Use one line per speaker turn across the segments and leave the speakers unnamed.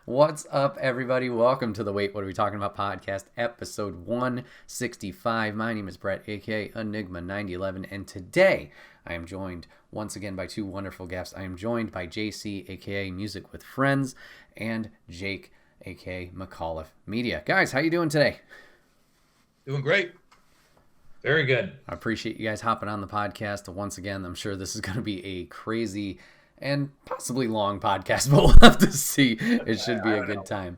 What's up, everybody? Welcome to the Wait, What Are We Talking About podcast, episode 165. My name is Bret, aka Enigma 9011, and today I am joined once again by two wonderful guests. I am joined by JC, aka Music with Friends, and Jake, aka McAuliffe Media. Guys, how you doing today?
Doing great. Very good.
I appreciate you guys hopping on the podcast once again. I'm sure this is going to be a crazy and possibly long podcast, but we'll have to see. It should be a good time.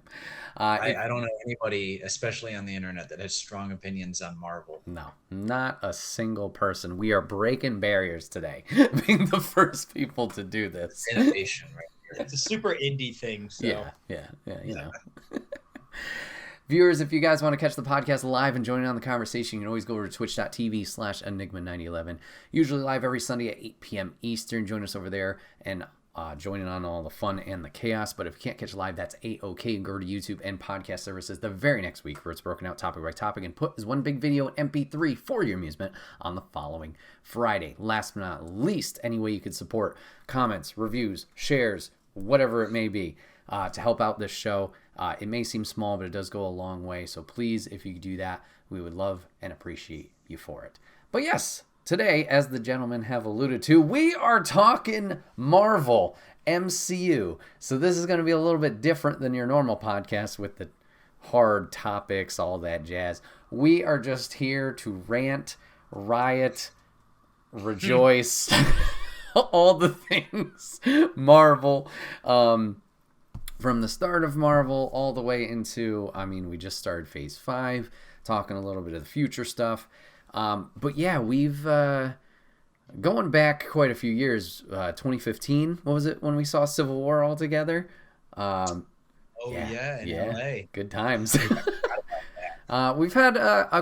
I don't know anybody, especially on the internet, that has strong opinions on Marvel.
No, not a single person. We are breaking barriers today, being the first people to do this.
Innovation, right here.
It's a super indie thing. So.
Yeah, you know. Viewers, if you guys want to catch the podcast live and join in on the conversation, you can always go over to twitch.tv/Enigma9011. Usually live every Sunday at 8 p.m. Eastern. Join us over there and join in on all the fun and the chaos. But if you can't catch live, that's A-OK. Go to YouTube and podcast services the very next week where it's broken out topic by topic and put as one big video in MP3 for your amusement on the following Friday. Last but not least, any way you could support, comments, reviews, shares, whatever it may be, to help out this show. It may seem small, but it does go a long way. So please, if you do that, we would love and appreciate you for it. But yes, today, as the gentlemen have alluded to, we are talking Marvel, MCU. So this is going to be a little bit different than your normal podcast with the hard topics, all that jazz. We are just here to rant, riot, rejoice, all the things Marvel. From the start of Marvel all the way into, we just started Phase 5, talking a little bit of the future stuff. But yeah, we've, going back quite a few years, 2015, what was it, when we saw Civil War all together?
In LA.
Good times. We've had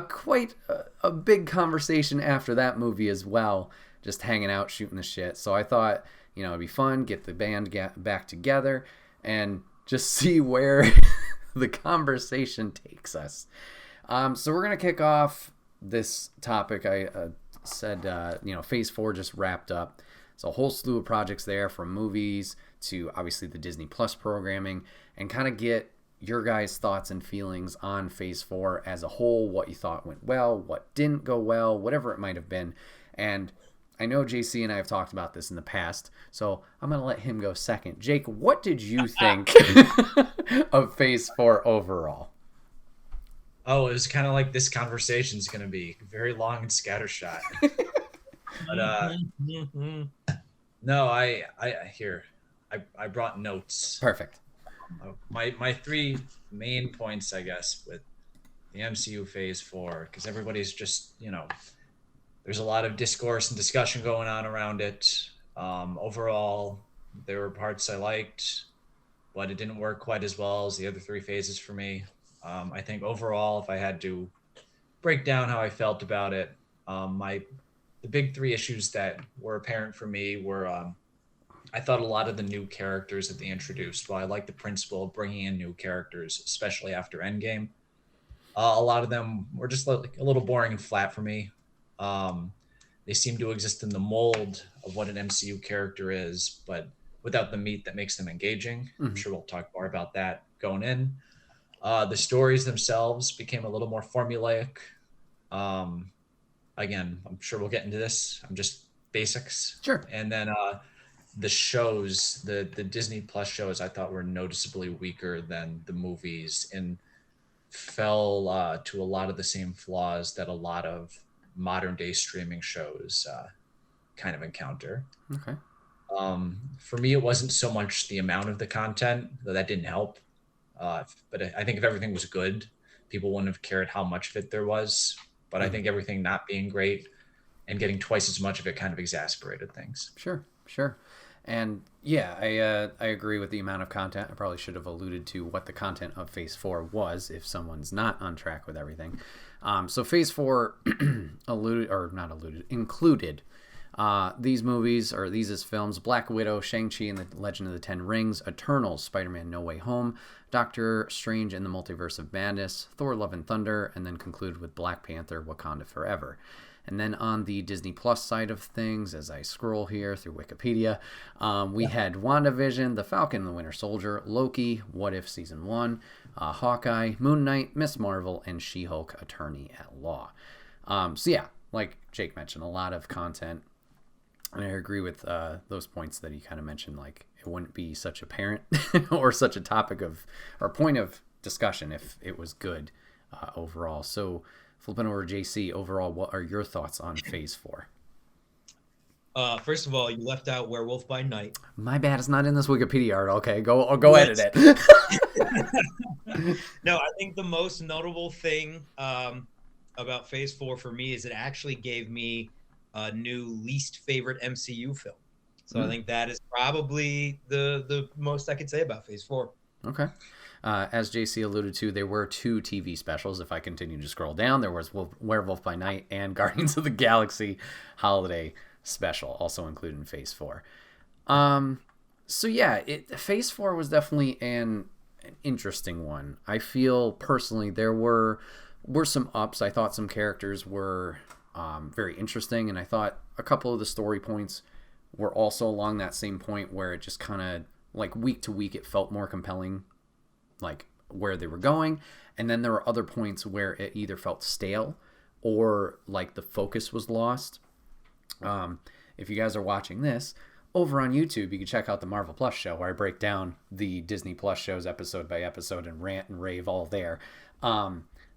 quite a big conversation after that movie as well, just hanging out, shooting the shit. So I thought, it'd be fun, get the band back together, and just see where the conversation takes us. So we're going to kick off this topic. I said, Phase 4 just wrapped up. So a whole slew of projects there, from movies to obviously the Disney Plus programming, and kind of get your guys' thoughts and feelings on Phase 4 as a whole, what you thought went well, what didn't go well, whatever it might have been. And I know JC and I have talked about this in the past, so I'm going to let him go second. Jake, what did you think of Phase 4 overall?
Oh, it was kind of like this conversation is going to be very long and scattershot. But no, I brought notes.
Perfect.
My three main points, I guess, with the MCU Phase 4, because everybody's just, there's a lot of discourse and discussion going on around it. Overall, there were parts I liked, but it didn't work quite as well as the other three phases for me. I think overall, if I had to break down how I felt about it, the big three issues that were apparent for me were I thought a lot of the new characters that they introduced, while I like the principle of bringing in new characters, especially after Endgame, a lot of them were just like a little boring and flat for me. They seem to exist in the mold of what an MCU character is, but without the meat that makes them engaging. Mm-hmm. I'm sure we'll talk more about that going in. The stories themselves became a little more formulaic. Again, I'm sure we'll get into this. I'm just basics.
Sure.
And then the shows, the Disney Plus shows, I thought were noticeably weaker than the movies and fell to a lot of the same flaws that a lot of modern day streaming shows kind of encounter.
Okay.
For me, it wasn't so much the amount of the content, though that didn't help. But I think if everything was good, people wouldn't have cared how much of it there was. But I think everything not being great and getting twice as much of it kind of exasperated things.
Sure. And yeah, I agree with the amount of content. I probably should have alluded to what the content of Phase 4 was if someone's not on track with everything. So Phase 4 included these movies, or these as films: Black Widow, Shang-Chi and the Legend of the Ten Rings, Eternals, Spider-Man No Way Home, Doctor Strange and the Multiverse of Madness, Thor Love and Thunder, and then concluded with Black Panther, Wakanda Forever. And then on the Disney Plus side of things, as I scroll here through Wikipedia, we had WandaVision, The Falcon and the Winter Soldier, Loki, What If Season 1, Hawkeye, Moon Knight, Miss Marvel, and She-Hulk Attorney at Law. So yeah, like Jake mentioned, a lot of content. And I agree with those points that he kind of mentioned, like it wouldn't be such apparent or such a topic of or point of discussion if it was good overall. So flipping over to JC, overall, what are your thoughts on Phase 4?
First of all, you left out Werewolf by Night.
My bad, it's not in this Wikipedia art. Okay, go edit it.
No, I think the most notable thing about Phase 4 for me is it actually gave me a new least favorite MCU film. So I think that is probably the most I could say about Phase 4.
Okay. As JC alluded to, there were 2 TV specials. If I continue to scroll down, there was Werewolf by Night and Guardians of the Galaxy Holiday Special, also included in Phase 4. So yeah, Phase 4 was definitely an interesting one. I feel personally there were some ups. I thought some characters were very interesting, and I thought a couple of the story points were also along that same point where it just kind of, like, week to week it felt more compelling, like where they were going. And then there were other points where it either felt stale or like the focus was lost. If you guys are watching this over on YouTube, you can check out the Marvel Plus show where I break down the Disney Plus shows episode by episode and rant and rave all there.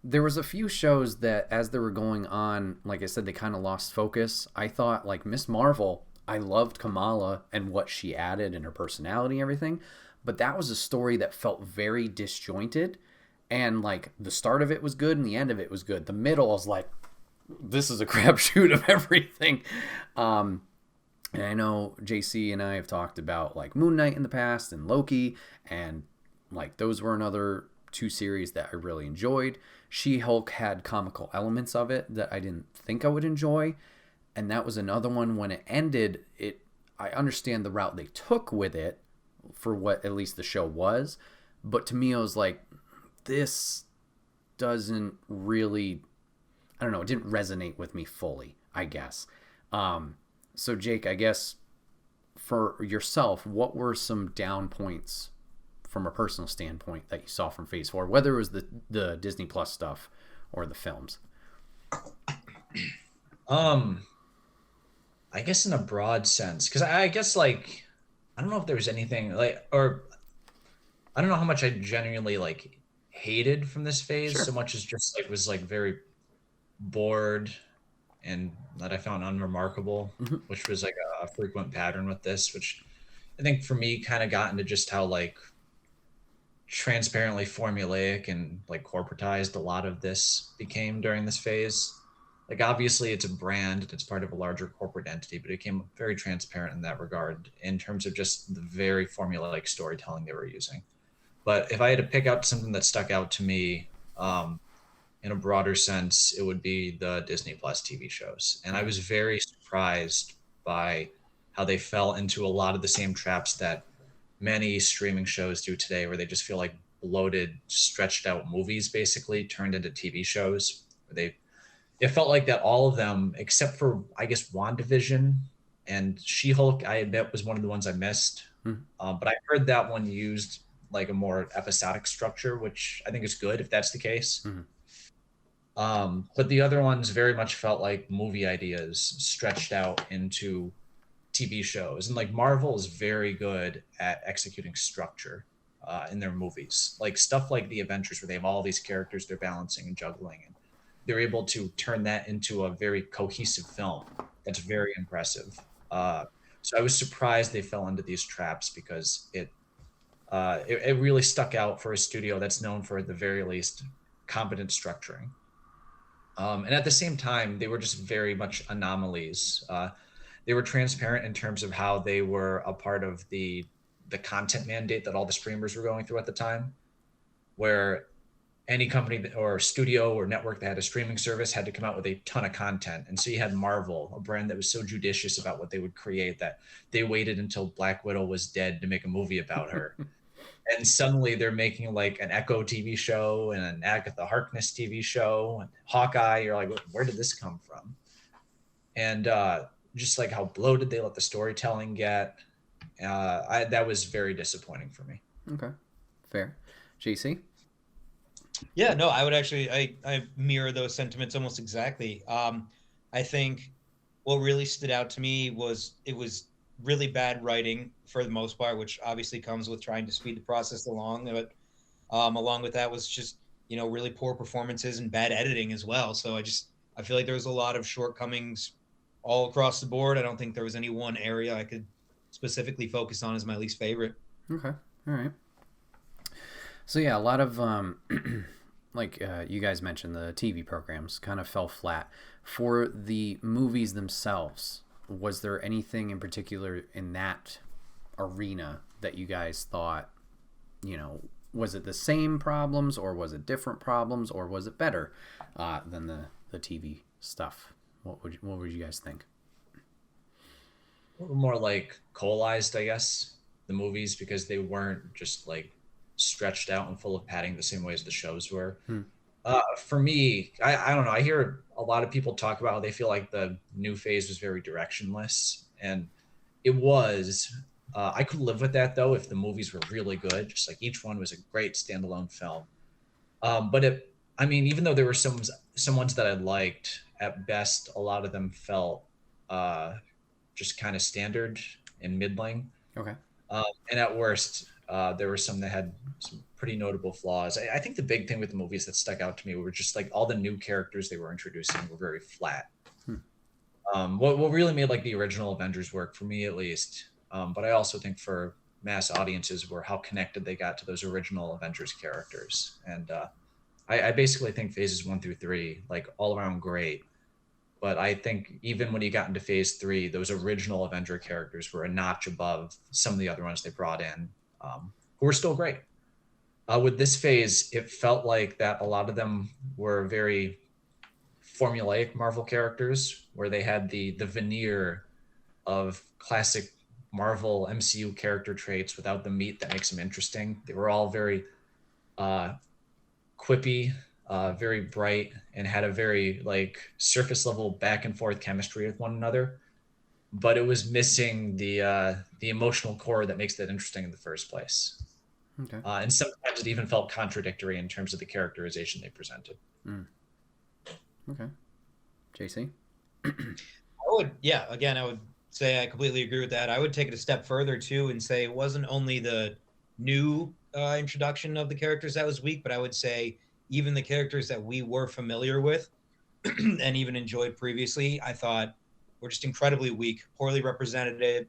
There was a few shows that as they were going on, like I said, they kind of lost focus. I thought, like, Miss Marvel, I loved Kamala and what she added and her personality and everything, but that was a story that felt very disjointed, and like the start of it was good and the end of it was good. The middle was like, this is a crapshoot of everything. And I know JC and I have talked about like Moon Knight in the past and Loki, and like those were another 2 series that I really enjoyed. She-Hulk had comical elements of it that I didn't think I would enjoy, and that was another one. When it ended, I understand the route they took with it for what at least the show was, but to me I was like, this doesn't really, I don't know, it didn't resonate with me fully, I guess. So Jake, I guess for yourself, what were some down points from a personal standpoint that you saw from Phase 4, whether it was the Disney Plus stuff or the films?
I guess in a broad sense, because I guess, like, I don't know if there was anything like, or I don't know how much I genuinely like hated from this phase,
Sure.
so much as just like was like very bored and that I found unremarkable, which was like a frequent pattern with this, which I think for me kind of got into just how like transparently formulaic and like corporatized a lot of this became during this phase. Like, obviously it's a brand, it's part of a larger corporate entity, but it became very transparent in that regard in terms of just the very formulaic storytelling they were using. But if I had to pick out something that stuck out to me in a broader sense, it would be the Disney Plus TV shows. And I was very surprised by how they fell into a lot of the same traps that many streaming shows do today, where they just feel like bloated, stretched out movies basically turned into TV shows. It felt like that all of them, except for, I guess, WandaVision and She-Hulk, I admit was one of the ones I missed. But I heard that one used like a more episodic structure, which I think is good if that's the case. But the other ones very much felt like movie ideas stretched out into TV shows. And like Marvel is very good at executing structure in their movies. Like stuff like The Avengers, where they have all these characters they're balancing and juggling, and they're able to turn that into a very cohesive film. That's very impressive. So I was surprised they fell into these traps, because it really stuck out for a studio that's known for, at the very least, competent structuring. And at the same time, they were just very much anomalies. They were transparent in terms of how they were a part of the content mandate that all the streamers were going through at the time, where any company or studio or network that had a streaming service had to come out with a ton of content. And so you had Marvel, a brand that was so judicious about what they would create that they waited until Black Widow was dead to make a movie about her. And suddenly they're making like an Echo TV show and an Agatha Harkness TV show and Hawkeye. You're like, where did this come from? and just like how bloated they let the storytelling get. That was very disappointing for me.
Okay, fair. JC?
Yeah, no, I would actually, I mirror those sentiments almost exactly. I think what really stood out to me was it was really bad writing for the most part, which obviously comes with trying to speed the process along. But along with that was just, really poor performances and bad editing as well. So I feel like there was a lot of shortcomings all across the board. I don't think there was any one area I could specifically focus on as my least favorite.
Okay, all right. So yeah, a lot of you guys mentioned, the TV programs kind of fell flat. For the movies themselves, was there anything in particular in that arena that you guys thought, was it the same problems, or was it different problems, or was it better than the TV stuff? What would you guys think?
A little more like coalesced, I guess, the movies, because they weren't just like stretched out and full of padding the same way as the shows were. For me, I don't know. I hear a lot of people talk about how they feel like the new phase was very directionless, and it was. I could live with that though if the movies were really good, just like each one was a great standalone film. I mean, even though there were some ones that I liked, at best, a lot of them felt just kind of standard and middling.
Okay.
And at worst, there were some that had some pretty notable flaws. I think the big thing with the movies that stuck out to me were just like all the new characters they were introducing were very flat. What really made like the original Avengers work, for me at least, but I also think for mass audiences, were how connected they got to those original Avengers characters. And I basically think phases 1 through 3, like all around great. But I think even when you got into phase 3, those original Avenger characters were a notch above some of the other ones they brought in, who were still great. With this phase, it felt like that a lot of them were very formulaic Marvel characters, where they had the veneer of classic Marvel MCU character traits without the meat that makes them interesting. They were all very quippy, very bright, and had a very like surface level back and forth chemistry with one another. But it was missing the emotional core that makes that interesting in the first place.
Okay.
And sometimes it even felt contradictory in terms of the characterization they presented.
Okay. JC?
Again, I would say I completely agree with that. I would take it a step further too and say it wasn't only the new introduction of the characters that was weak, but I would say even the characters that we were familiar with and even enjoyed previously, I thought were just incredibly weak, poorly represented,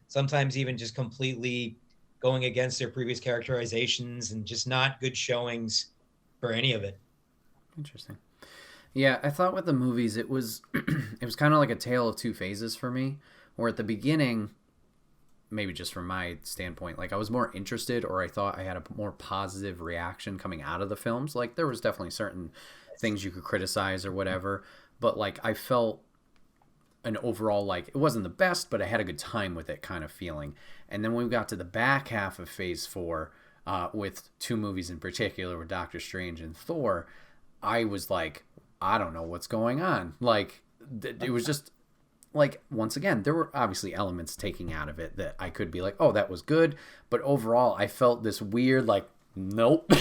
sometimes even just completely going against their previous characterizations, and just not good showings for any of it.
Interesting. Yeah, I thought with the movies it was it was kind of like a tale of two phases for me, where at the beginning, maybe just from my standpoint, like I was more interested, or I thought I had a more positive reaction coming out of the films. Like there was definitely certain things you could criticize or whatever, but like I felt an overall, like it wasn't the best, but I had a good time with it kind of feeling. And then when we got to the back half of phase 4, with two movies in particular, with Doctor Strange and Thor, I was like, I don't know what's going on. Like it was just like, once again, there were obviously elements taking out of it that I could be like, oh, that was good. But overall, I felt this weird, like, nope,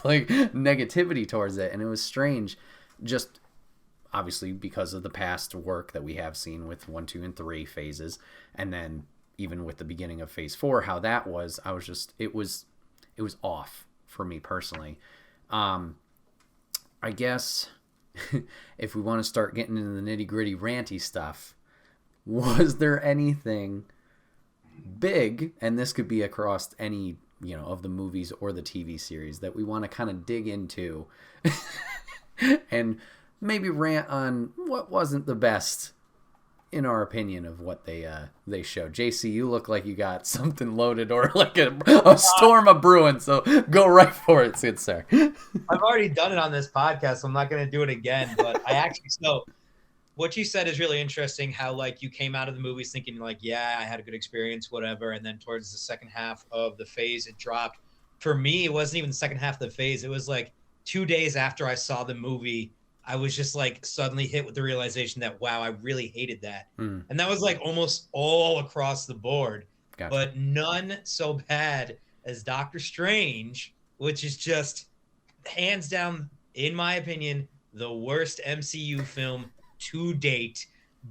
like negativity towards it. And it was strange, just obviously because of the past work that we have seen with 1, 2, and 3 phases. And then even with the beginning of phase 4, how that was, I was just, it was off for me personally. I guess if we want to start getting into the nitty gritty ranty stuff, was there anything big, and this could be across any, of the movies or the TV series, that we want to kind of dig into and maybe rant on what wasn't the best in our opinion of what they showed? JC, you look like you got something loaded, or like a storm of brewing, so go right for it, good sir.
I've already done it on this podcast, so I'm not going to do it again. But so what you said is really interesting, how like you came out of the movies thinking like, yeah, I had a good experience, whatever. And then towards the second half of the phase, it dropped. For me, it wasn't even the second half of the phase. It was like 2 days after I saw the movie, I was just like suddenly hit with the realization that, wow, I really hated that.
Hmm.
And that was like almost all across the board,
Gotcha.
but none so bad as Doctor Strange, which is just hands down, in my opinion, the worst MCU film to date,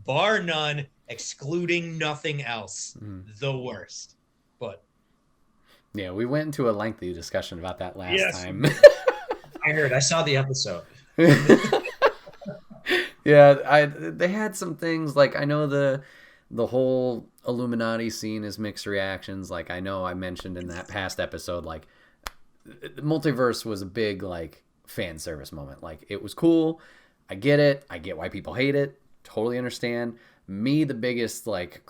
bar none, excluding nothing else. The worst. But
Yeah, we went into a lengthy discussion about that last
Yes.
time.
I saw the episode.
Yeah, they had some things like I know the whole Illuminati scene is mixed reactions. Like I know I mentioned in that past episode, like the multiverse was a big like fan service moment. Like it was cool. I get it. I get why people hate it. Totally understand. Me, the biggest like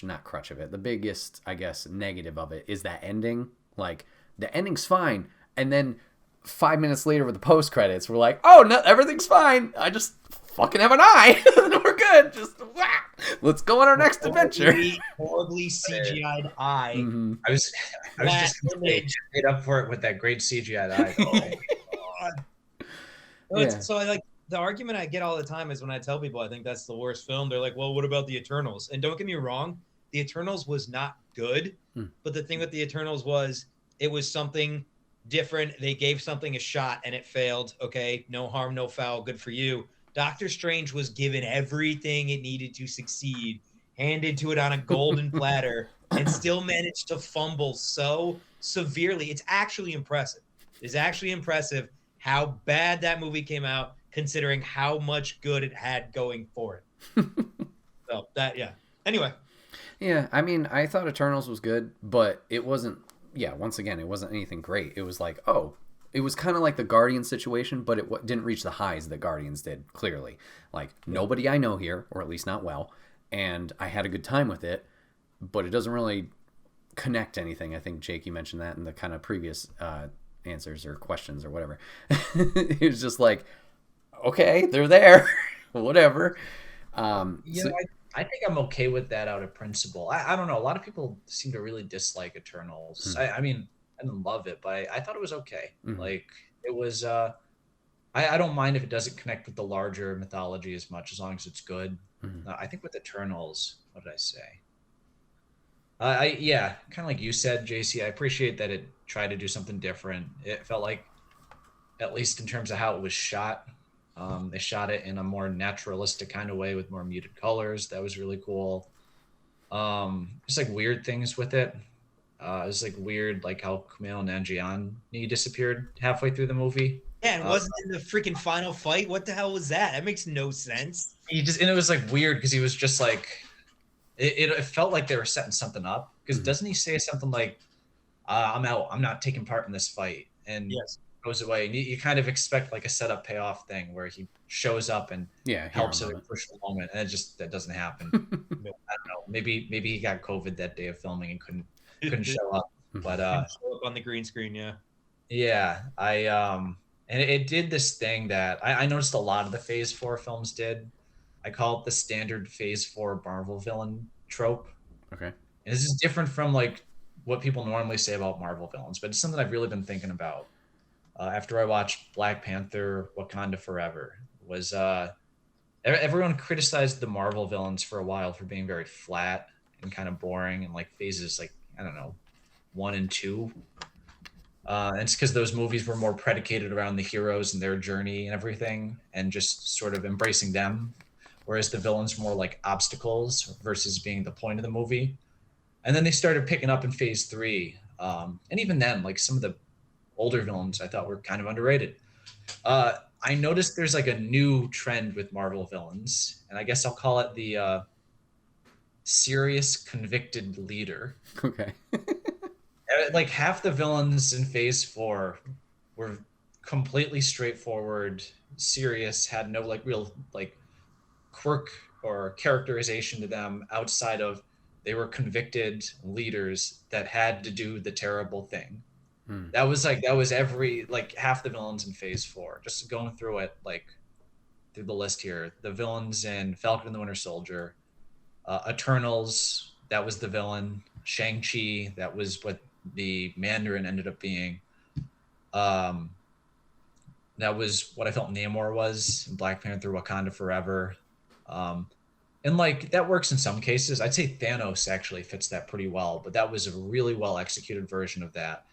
not crutch of it. The biggest, I guess, negative of it is that ending. Like the ending's fine, and then 5 minutes later with the post credits, we're like, oh no, everything's fine. I just fucking have an eye. We're good. Just let's go on our next adventure.
Horribly CGI'd eye.
Mm-hmm.
I was just gonna say, just made up for it with that great CGI eye.
So I like the argument I get all the time is when I tell people I think that's the worst film, they're like, well, what about the Eternals? And don't get me wrong, the Eternals was not good, but the thing with the Eternals was it was something different. They gave something a shot and it failed. Okay, no harm, no foul. Good for you. Doctor Strange was given everything it needed to succeed, handed to it on a golden platter, and still managed to fumble so severely. It's actually impressive. It's actually impressive how bad that movie came out, considering how much good it had going for it. So that, yeah. Anyway.
Yeah, I mean, I thought Eternals was good, but it wasn't. Yeah, once again, it wasn't anything great. It was like, oh, it was kind of like the Guardians situation, but it didn't reach the highs that Guardians did, clearly. Like, nobody I know here, or at least not well, and I had a good time with it, but it doesn't really connect anything. I think, Jake, you mentioned that in the kind of previous answers or questions or whatever. It was just like, okay, they're there, whatever.
I think I'm okay with that out of principle. I don't know. A lot of people seem to really dislike Eternals. I mean, I didn't love it, but I thought it was okay. Like it was. I don't mind if it doesn't connect with the larger mythology as much, as long as it's good. I think with Eternals, what did I say? Yeah, kind of like you said, JC. I appreciate that it tried to do something different. It felt like, at least in terms of how it was shot, they shot it in a more naturalistic kind of way with more muted colors. That was really cool. Just like weird things with it. It was like weird, like how Kumail Nanjiani disappeared halfway through the movie.
Yeah, and wasn't in the freaking final fight. What the hell was that? That makes no sense.
And it was like weird because he was just like, it felt like they were setting something up. Because doesn't he say something like, "I'm out. I'm not taking part in this fight," and goes away. And you kind of expect like a setup payoff thing where he shows up and helps at a crucial moment, and that doesn't happen. I don't know. Maybe he got COVID that day of filming and couldn't show up. But
show up on the green screen,
yeah. And it did this thing that I noticed a lot of the Phase 4 films did. I call it the standard Phase 4 Marvel villain trope.
Okay.
And this is different from like what people normally say about Marvel villains, but it's something I've really been thinking about after I watched Black Panther: Wakanda Forever. Was everyone criticized the Marvel villains for a while for being very flat and kind of boring and like phases like, I don't know, 1 and 2. And it's because those movies were more predicated around the heroes and their journey and everything, and just sort of embracing them, whereas the villains were more like obstacles versus being the point of the movie. And then they started picking up in Phase 3, and even then, like some of the older villains I thought were kind of underrated. I noticed there's like a new trend with Marvel villains, and I guess I'll call it the serious convicted leader.
Okay.
Like half the villains in Phase 4 were completely straightforward, serious, had no like real like quirk or characterization to them outside of they were convicted leaders that had to do the terrible thing. That was every like half the villains in Phase 4. Just going through it like through the list here. The villains in Falcon and the Winter Soldier, Eternals, that was the villain. Shang-Chi, that was what the Mandarin ended up being. That was what I felt Namor was in Black Panther: Wakanda Forever. And like that works in some cases. I'd say Thanos actually fits that pretty well, but that was a really well executed version of that.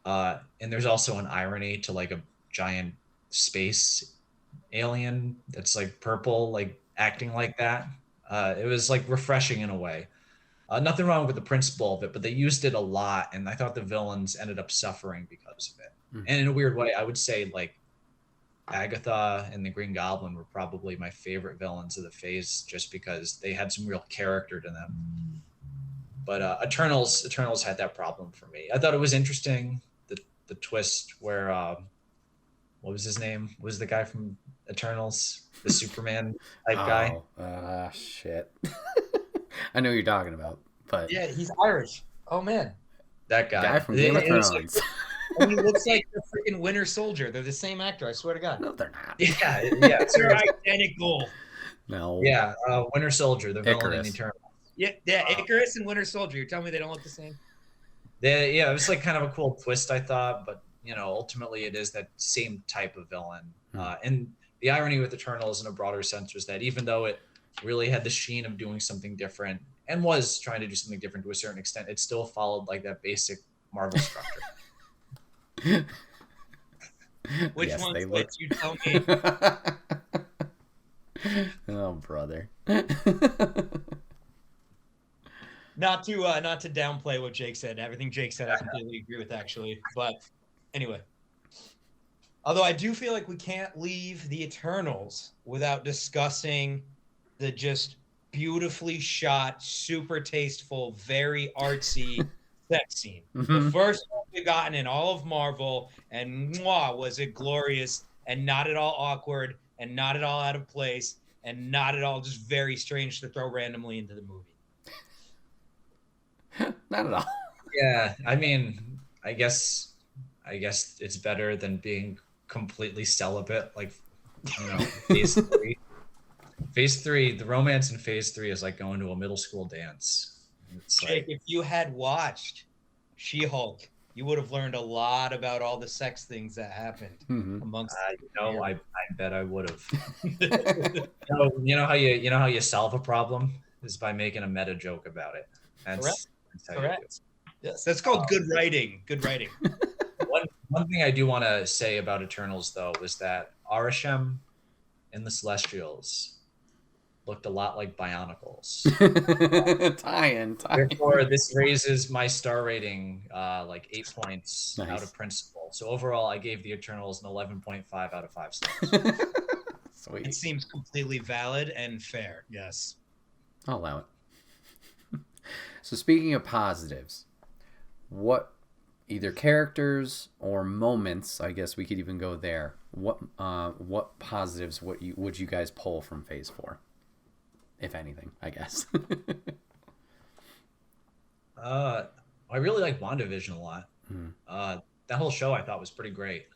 And there's also an irony to like a giant space alien that's like purple, like acting like that. It was like refreshing in a way. Nothing wrong with the principle of it, but they used it a lot, and I thought the villains ended up suffering because of it. And in a weird way, I would say like Agatha and the Green Goblin were probably my favorite villains of the phase, just because they had some real character to them. But Eternals had that problem for me. I thought it was interesting the twist where what was his name? Was the guy from Eternals, the Superman type guy?
Shit. I know who you're talking about, but
Yeah, he's Irish. Oh man,
That
guy from Game of Thrones.
and he looks like the freaking Winter Soldier. They're the same actor. I swear to God.
No, they're not.
Yeah.
They're identical.
No.
Yeah, Winter Soldier, the villain in
Icarus.
Eternals.
Yeah, Icarus and Winter Soldier. You're telling me they don't look the same?
Yeah, it was like kind of a cool twist, I thought, but ultimately it is that same type of villain. And the irony with Eternals in a broader sense was that even though it really had the sheen of doing something different and was trying to do something different to a certain extent, it still followed like that basic Marvel structure.
Which
Yes,
one's
they
which?
look-
You tell me.
Oh, brother.
Not to downplay what Jake said. Everything Jake said, I completely agree with, actually. But anyway, although I do feel like we can't leave the Eternals without discussing the just beautifully shot, super tasteful, very artsy sex scene. The first one we've gotten in all of Marvel, and mwah, was it glorious and not at all awkward and not at all out of place and not at all just very strange to throw randomly into the movie.
Not at all.
Yeah, I mean, I guess it's better than being completely celibate, like phase 3. Phase 3, the romance in phase 3 is like going to a middle school dance. It's
Jake,
like,
if you had watched She-Hulk, you would have learned a lot about all the sex things that happened amongst.
I bet I would have. You know how you solve a problem is by making a meta joke about it. That's how you do it.
Yes, that's called good writing. Good writing.
One thing I do want to say about Eternals, though, was that Arishem and the Celestials looked a lot like Bionicles.
Tie-in.
Therefore, this raises my star rating like 8 points
Nice.
out of principle. So overall, I gave the Eternals an 11.5 out of 5 stars.
Sweet.
It seems completely valid and fair. Yes.
I'll allow it. So speaking of positives, what either characters or moments, I guess we could even go there. What positives would you guys pull from Phase 4? If anything, I guess.
I really like WandaVision a lot. That whole show I thought was pretty great.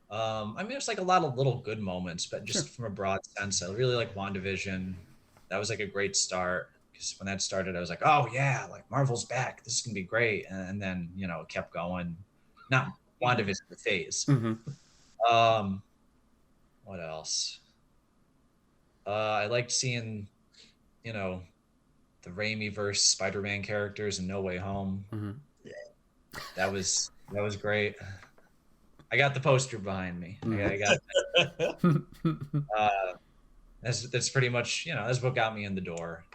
I mean, there's like a lot of little good moments, but just from a broad sense, I really like WandaVision. That was like a great start, because when that started, I was like, oh yeah, like Marvel's back. This is gonna be great. And then it kept going. Not WandaVision, the phase. What else? I liked seeing, the Raimi-verse Spider-Man characters in No Way Home. That was great. I got the poster behind me. I got that. That's pretty much, that's what got me in the door.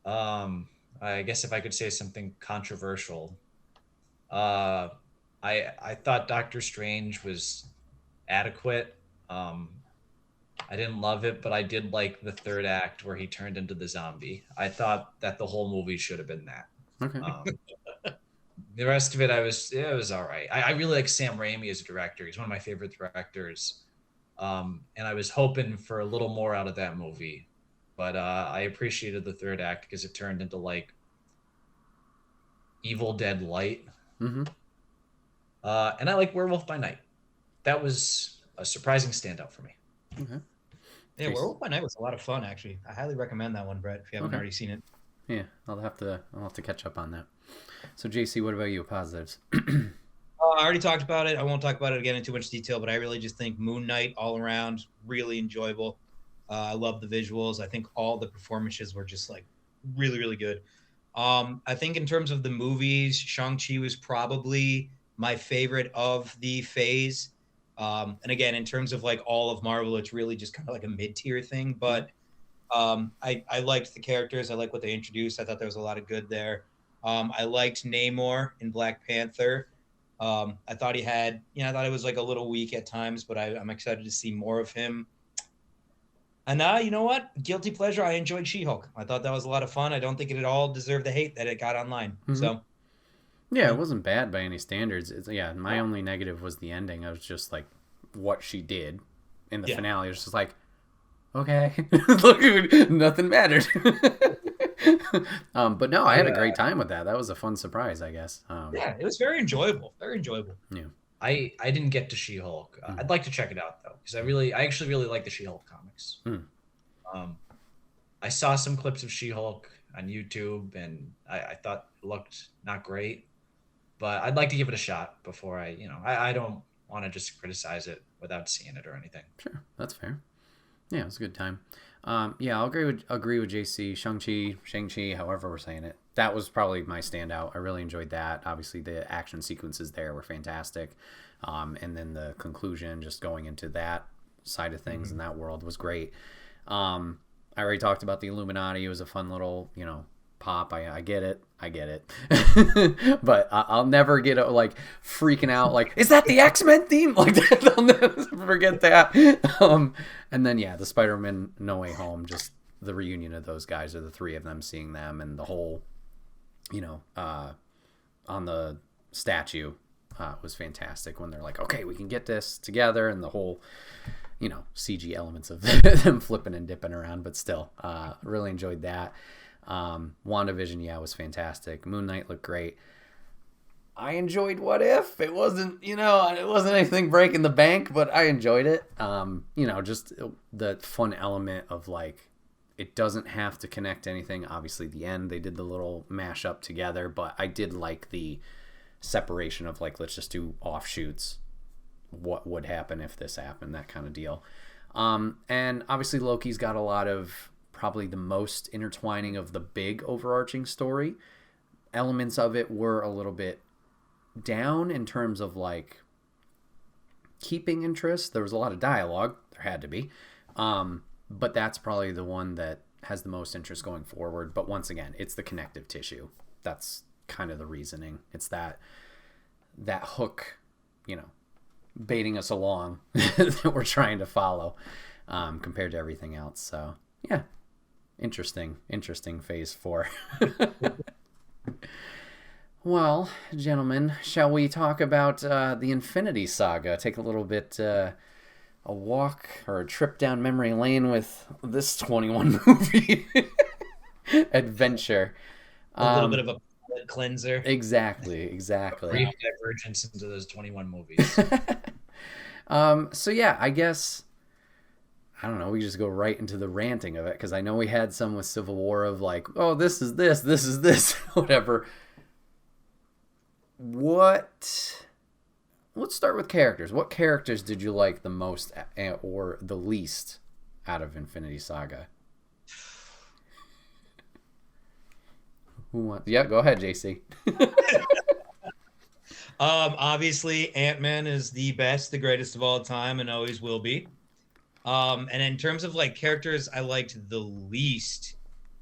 I guess if I could say something controversial, I thought Doctor Strange was adequate. I didn't love it, but I did like the third act where he turned into the zombie. I thought that the whole movie should have been that.
Okay.
The rest of it, it was all right. I really like Sam Raimi as a director. He's one of my favorite directors. And I was hoping for a little more out of that movie. But I appreciated the third act because it turned into like Evil Dead Light. And I like Werewolf by Night. That was a surprising standout for me.
Okay.
Yeah, Werewolf by Night was a lot of fun, actually. I highly recommend that one, Brett, if you haven't already seen it.
Yeah, I'll have to catch up on that. So JC, what about you? Positives?
I already talked about it. I won't talk about it again in too much detail, but I really just think Moon Knight all around really enjoyable. I love the visuals. I think all the performances were just like really, really good. I think in terms of the movies, Shang-Chi was probably my favorite of the phase. And again, in terms of like all of Marvel, it's really just kind of like a mid-tier thing. But I liked the characters. I like what they introduced. I thought there was a lot of good there. I liked Namor in Black Panther. I thought he had, I thought it was like a little weak at times, but I'm excited to see more of him. And you know what? Guilty pleasure. I enjoyed She-Hulk. I thought that was a lot of fun. I don't think it at all deserved the hate that it got online.
Mm-hmm.
So,
yeah, it wasn't bad by any standards. My only negative was the ending. I was just like, what she did in the finale. It was just like, okay, look, nothing mattered. But no, I had a great time with that. That was a fun surprise, I guess.
Yeah, it was very enjoyable. Very enjoyable.
Yeah.
I didn't get to She-Hulk. I'd like to check it out though, because I actually really like the She-Hulk comics. I saw some clips of She-Hulk on YouTube, and I thought it looked not great, but I'd like to give it a shot before I don't want to just criticize it without seeing it or anything.
Sure, that's fair. Yeah, it was a good time. I'll agree with JC. Shang-Chi, however we're saying it. That was probably my standout. I really enjoyed that. Obviously, the action sequences there were fantastic. And then the conclusion, just going into that side of things in that world was great. I already talked about the Illuminati. It was a fun little, pop. I get it. But I'll never get like freaking out like, is that the X-Men theme? Like, I'll never forget that. And then the Spider-Man No Way Home, just the reunion of those guys, or the three of them, seeing them, and the whole on the statue was fantastic when they're like, okay, we can get this together, and the whole CG elements of them flipping and dipping around, but still really enjoyed that. WandaVision was fantastic. Moon Knight looked great. I enjoyed What If. It wasn't anything breaking the bank, but I enjoyed it. Just the fun element of like, it doesn't have to connect to anything. Obviously, the end, they did the little mashup together, but I did like the separation of like, let's just do offshoots. What would happen if this happened? That kind of deal. And obviously, Loki's got a lot of probably the most intertwining of the big overarching story. Elements of it were a little bit down in terms of like keeping interest. There was a lot of dialogue. There had to be. But that's probably the one that has the most interest going forward. But once again, it's the connective tissue. That's kind of the reasoning. It's that hook, baiting us along that we're trying to follow compared to everything else. So, yeah. Interesting phase 4. Well, gentlemen, shall we talk about the Infinity Saga? Take a little bit a walk or a trip down memory lane with this 21 movie adventure.
A little bit of a palate cleanser.
Exactly.
Brief divergence into those 21 movies.
So I guess, I don't know, we just go right into the ranting of it, because I know we had some with Civil War of like, oh, this is this, whatever. Let's start with characters. What characters did you like the most or the least out of Infinity Saga? Go ahead, JC.
Obviously, Ant-Man is the best, the greatest of all time, and always will be. And in terms of like characters I liked the least,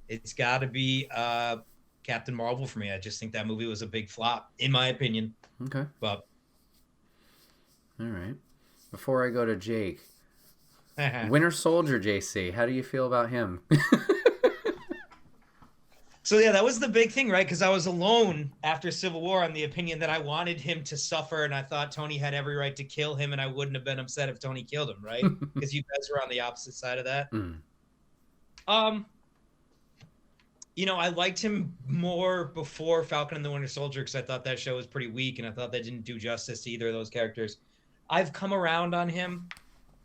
it's got to be Captain Marvel for me. I just think that movie was a big flop, in my opinion.
Okay.
But
all right. Before I go to Jake, Winter Soldier, JC, how do you feel about him?
So that was the big thing, right? Because I was alone after Civil War on the opinion that I wanted him to suffer, and I thought Tony had every right to kill him, and I wouldn't have been upset if Tony killed him, right? Because you guys were on the opposite side of that. I liked him more before Falcon and the Winter Soldier, because I thought that show was pretty weak, and I thought that didn't do justice to either of those characters. I've come around on him.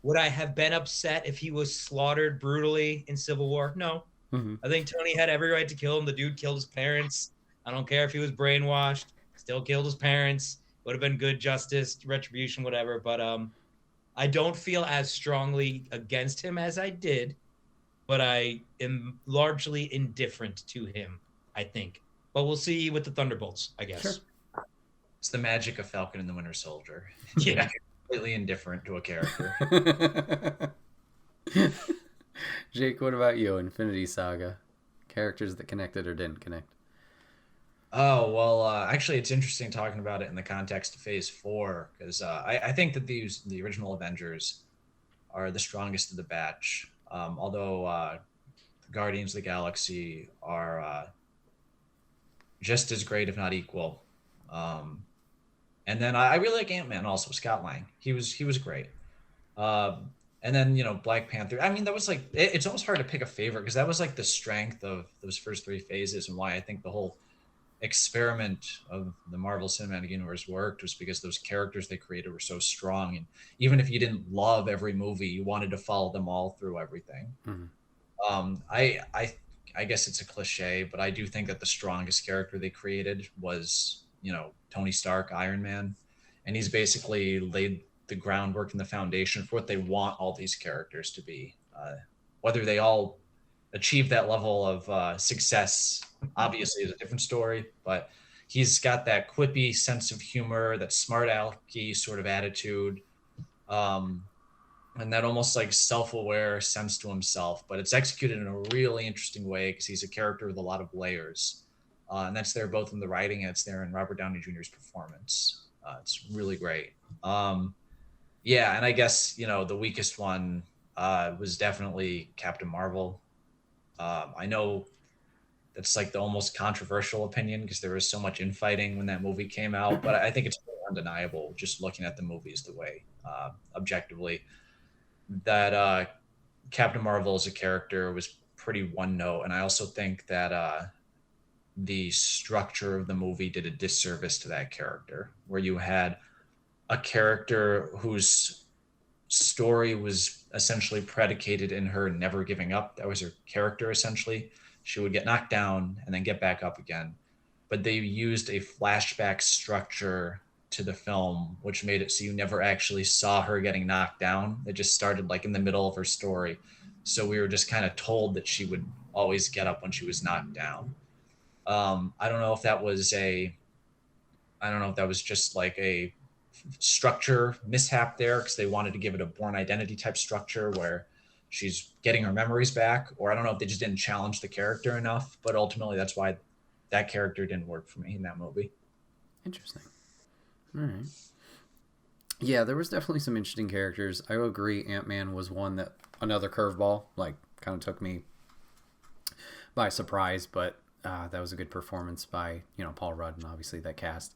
Would I have been upset if he was slaughtered brutally in Civil War? No.
Mm-hmm.
I think Tony had every right to kill him. The dude killed his parents. I don't care if he was brainwashed. Still killed his parents. would have been good, justice, retribution, whatever. But I don't feel as strongly against him as I did, but I am largely indifferent to him, I think. But we'll see with the Thunderbolts, I guess.
Sure.
It's the magic of Falcon and the Winter Soldier.
Yeah.
Completely indifferent to a character.
Jake, what about you? Infinity Saga. Characters that connected or didn't connect?
Oh, well, actually, it's interesting talking about it in the context of Phase 4, because I think that the original Avengers are the strongest of the batch. Although Guardians of the Galaxy are just as great, if not equal. And then I really like Ant-Man also, Scott Lang. He was great. And then, Black Panther. I mean, that was like, it's almost hard to pick a favorite because that was like the strength of those first three phases and why I think the whole experiment of the Marvel Cinematic Universe worked was because those characters they created were so strong. And even if you didn't love every movie, you wanted to follow them all through everything.
Mm-hmm.
I guess it's a cliche, but I do think that the strongest character they created was, Tony Stark, Iron Man. And he's basically laid the groundwork and the foundation for what they want all these characters to be. Whether they all achieve that level of success, obviously, is a different story, but he's got that quippy sense of humor, that smart alecky sort of attitude, and that almost like self-aware sense to himself, but it's executed in a really interesting way because he's a character with a lot of layers. And that's there both in the writing and it's there in Robert Downey Jr.'s performance. It's really great. Yeah, and I guess, the weakest one was definitely Captain Marvel. I know that's like the almost controversial opinion because there was so much infighting when that movie came out, but I think it's undeniable just looking at the movies the way, objectively, that Captain Marvel as a character was pretty one note. And I also think that the structure of the movie did a disservice to that character, where you had a character whose story was essentially predicated in her never giving up. That was her character, essentially. She would get knocked down and then get back up again. But they used a flashback structure to the film, which made it so you never actually saw her getting knocked down. It just started like in the middle of her story. So we were just kind of told that she would always get up when she was knocked down. I don't know if that was just like a structure mishap there because they wanted to give it a Born Identity type structure where she's getting her memories back, or I don't know if they just didn't challenge the character enough, but ultimately that's why that character didn't work for me in that movie.
Interesting. All right. Yeah, there was definitely some interesting characters. I will agree Ant-Man was one that another curveball, like kind of took me by surprise, but that was a good performance by, Paul Rudd and obviously that cast.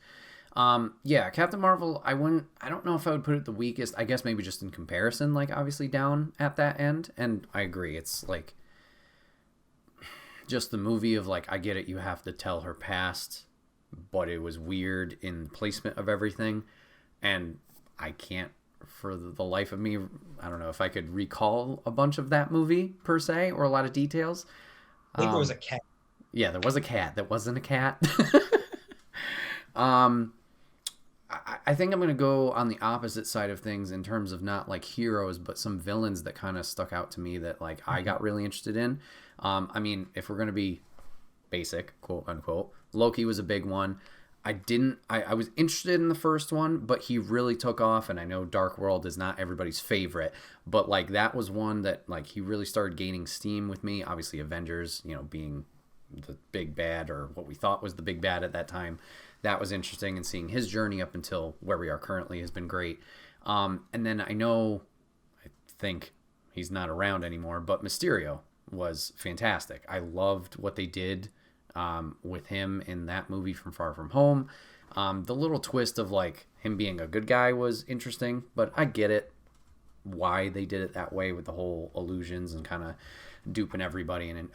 Yeah, Captain Marvel, I don't know if I would put it the weakest. I guess maybe just in comparison, like obviously down at that end. And I agree. It's like just the movie of like, I get it. You have to tell her past, but it was weird in placement of everything. And I can't for the life of me. I don't know if I could recall a bunch of that movie per se, or a lot of details.
I think there was a cat.
Yeah, there was a cat. That wasn't a cat. I think I'm going to go on the opposite side of things in terms of not like heroes, but some villains that kind of stuck out to me that like I got really interested in. I mean, if we're going to be basic, quote unquote, Loki was a big one. I was interested in the first one, but he really took off. And I know Dark World is not everybody's favorite, but like that was one that like he really started gaining steam with me. Obviously Avengers, being the big bad, or what we thought was the big bad at that time. That was interesting, and seeing his journey up until where we are currently has been great. And then I think he's not around anymore, but Mysterio was fantastic. I loved what they did with him in that movie from Far From Home. The little twist of like him being a good guy was interesting, but I get it why they did it that way with the whole illusions and kind of duping everybody and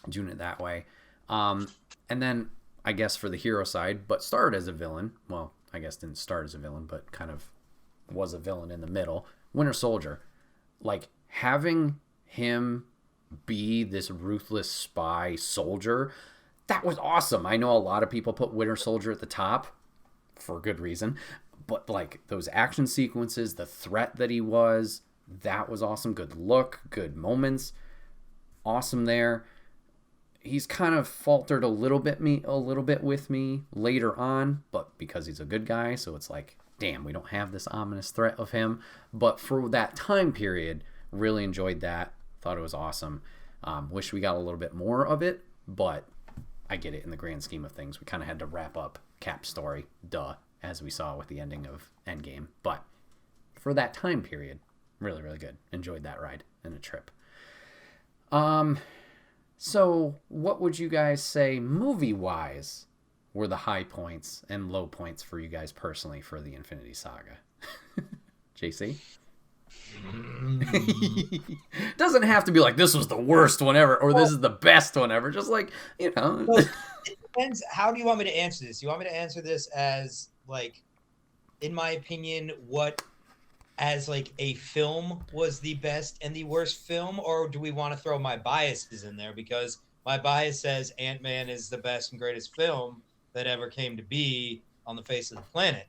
doing it that way. And then I guess for the hero side, but started as a villain. Well, I guess didn't start as a villain, but kind of was a villain in the middle. Winter Soldier. Like having him be this ruthless spy soldier, that was awesome. I know a lot of people put Winter Soldier at the top. for good reason. But like those action sequences, the threat that he was, that was awesome. Good look, good moments, awesome there. He's kind of faltered a little bit with me later on, but because he's a good guy, so it's like, damn, we don't have this ominous threat of him. But for that time period, really enjoyed that. Thought it was awesome. Wish we got a little bit more of it, but I get it in the grand scheme of things. We kind of had to wrap up Cap's story, as we saw with the ending of Endgame. But for that time period, really, really good. Enjoyed that ride and the trip. So what would you guys say movie-wise were the high points and low points for you guys personally for the Infinity Saga? JC? Doesn't have to be like this was the worst one ever or this is the best one ever. Just like, you know.
It depends. How do you want me to answer this? You want me to answer this as like, in my opinion, what as like a film was the best and the worst film, or do we want to throw my biases in there? Because my bias says Ant-Man is the best and greatest film that ever came to be on the face of the planet.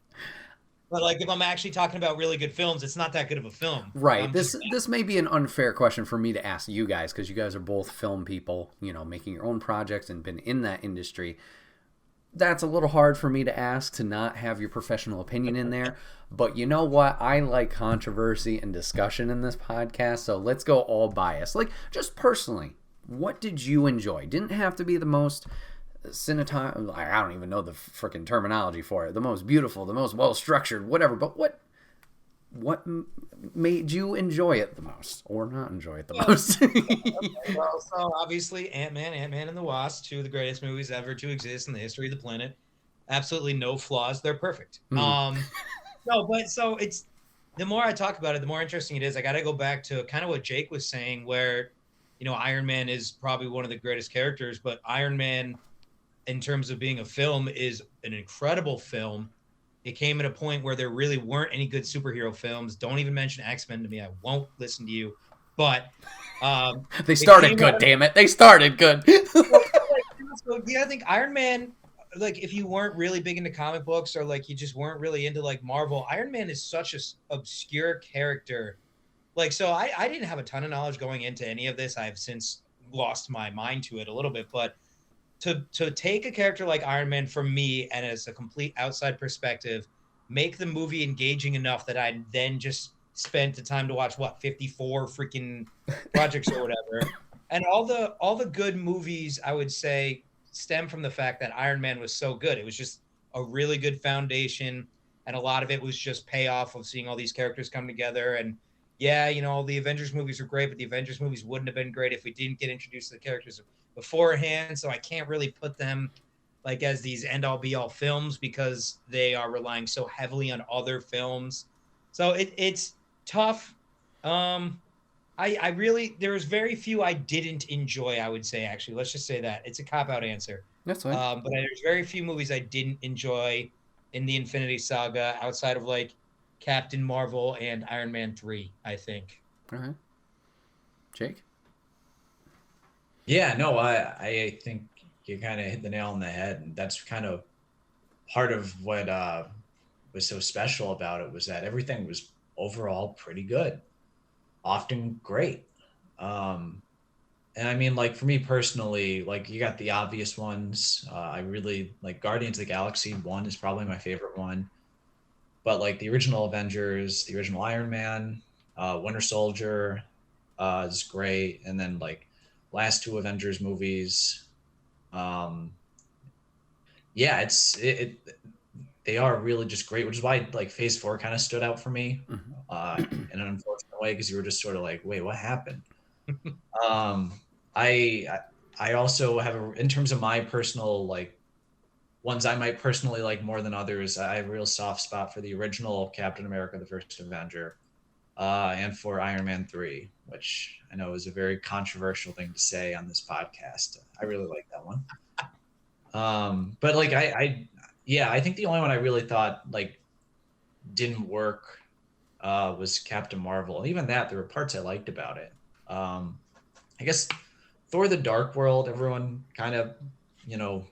But like, if I'm actually talking about really good films, it's not that good of a film.
Right. This may be an unfair question for me to ask you guys because you guys are both film people, you know, making your own projects and been in that industry. That's a little hard for me to ask to not have your professional opinion in there. But you know what? I like controversy and discussion in this podcast, so let's go all biased. Like, just personally, what did you enjoy? Didn't have to be the most cinematography. I don't even know the freaking terminology for it. The most beautiful, the most well-structured, whatever. But what made you enjoy it the most or not enjoy it the most?
Okay, well, so obviously Ant-Man and the Wasp, two of the greatest movies ever to exist in the history of the planet. Absolutely no flaws. They're perfect. No, but so it's, the more I talk about it, the more interesting it is. I got to go back to kind of what Jake was saying where, you know, Iron Man is probably one of the greatest characters, but Iron Man in terms of being a film is an incredible film. It came at a point where there really weren't any good superhero films. Don't even mention X-Men to me. I won't listen to you. But
they started good, damn it. They started good.
So, yeah, I think Iron Man, like if you weren't really big into comic books or like you just weren't really into like Marvel, Iron Man is such a obscure character. Like, so I didn't have a ton of knowledge going into any of this. I've since lost my mind to it a little bit, but to take a character like Iron Man from me and as a complete outside perspective, make the movie engaging enough that I then just spent the time to watch 54 freaking projects or whatever. And all the good movies, I would say, stem from the fact that Iron Man was so good. It was just a really good foundation, and a lot of it was just payoff of seeing all these characters come together. And yeah, you know, the Avengers movies are great, but the Avengers movies wouldn't have been great if we didn't get introduced to the characters beforehand. So I can't really put them like as these end-all be-all films because they are relying so heavily on other films. So it's tough. I really, there's very few I didn't enjoy, I would say, actually. Let's just say that. It's a cop-out answer.
That's fine.
But there's very few movies I didn't enjoy in the Infinity Saga outside of like Captain Marvel and Iron Man 3, I think.
All right. Jake?
Yeah, no, I think you kind of hit the nail on the head. And that's kind of part of what was so special about it was that everything was overall pretty good. Often great. And I mean, like for me personally, like you got the obvious ones. I really like Guardians of the Galaxy 1 is probably my favorite one. But like the original Avengers, the original Iron Man, Winter Soldier is great. And then like last two Avengers movies. Yeah, they are really just great, which is why like Phase 4 kind of stood out for me in an unfortunate way because you were just sort of like, wait, what happened? I also have in terms of my personal like ones I might personally like more than others. I have a real soft spot for the original Captain America: The First Avenger, and for Iron Man 3, which I know is a very controversial thing to say on this podcast. I really like that one. But like I think the only one I really thought like didn't work was Captain Marvel. And even that, there were parts I liked about it. I guess Thor: The Dark World, everyone kind of, you know,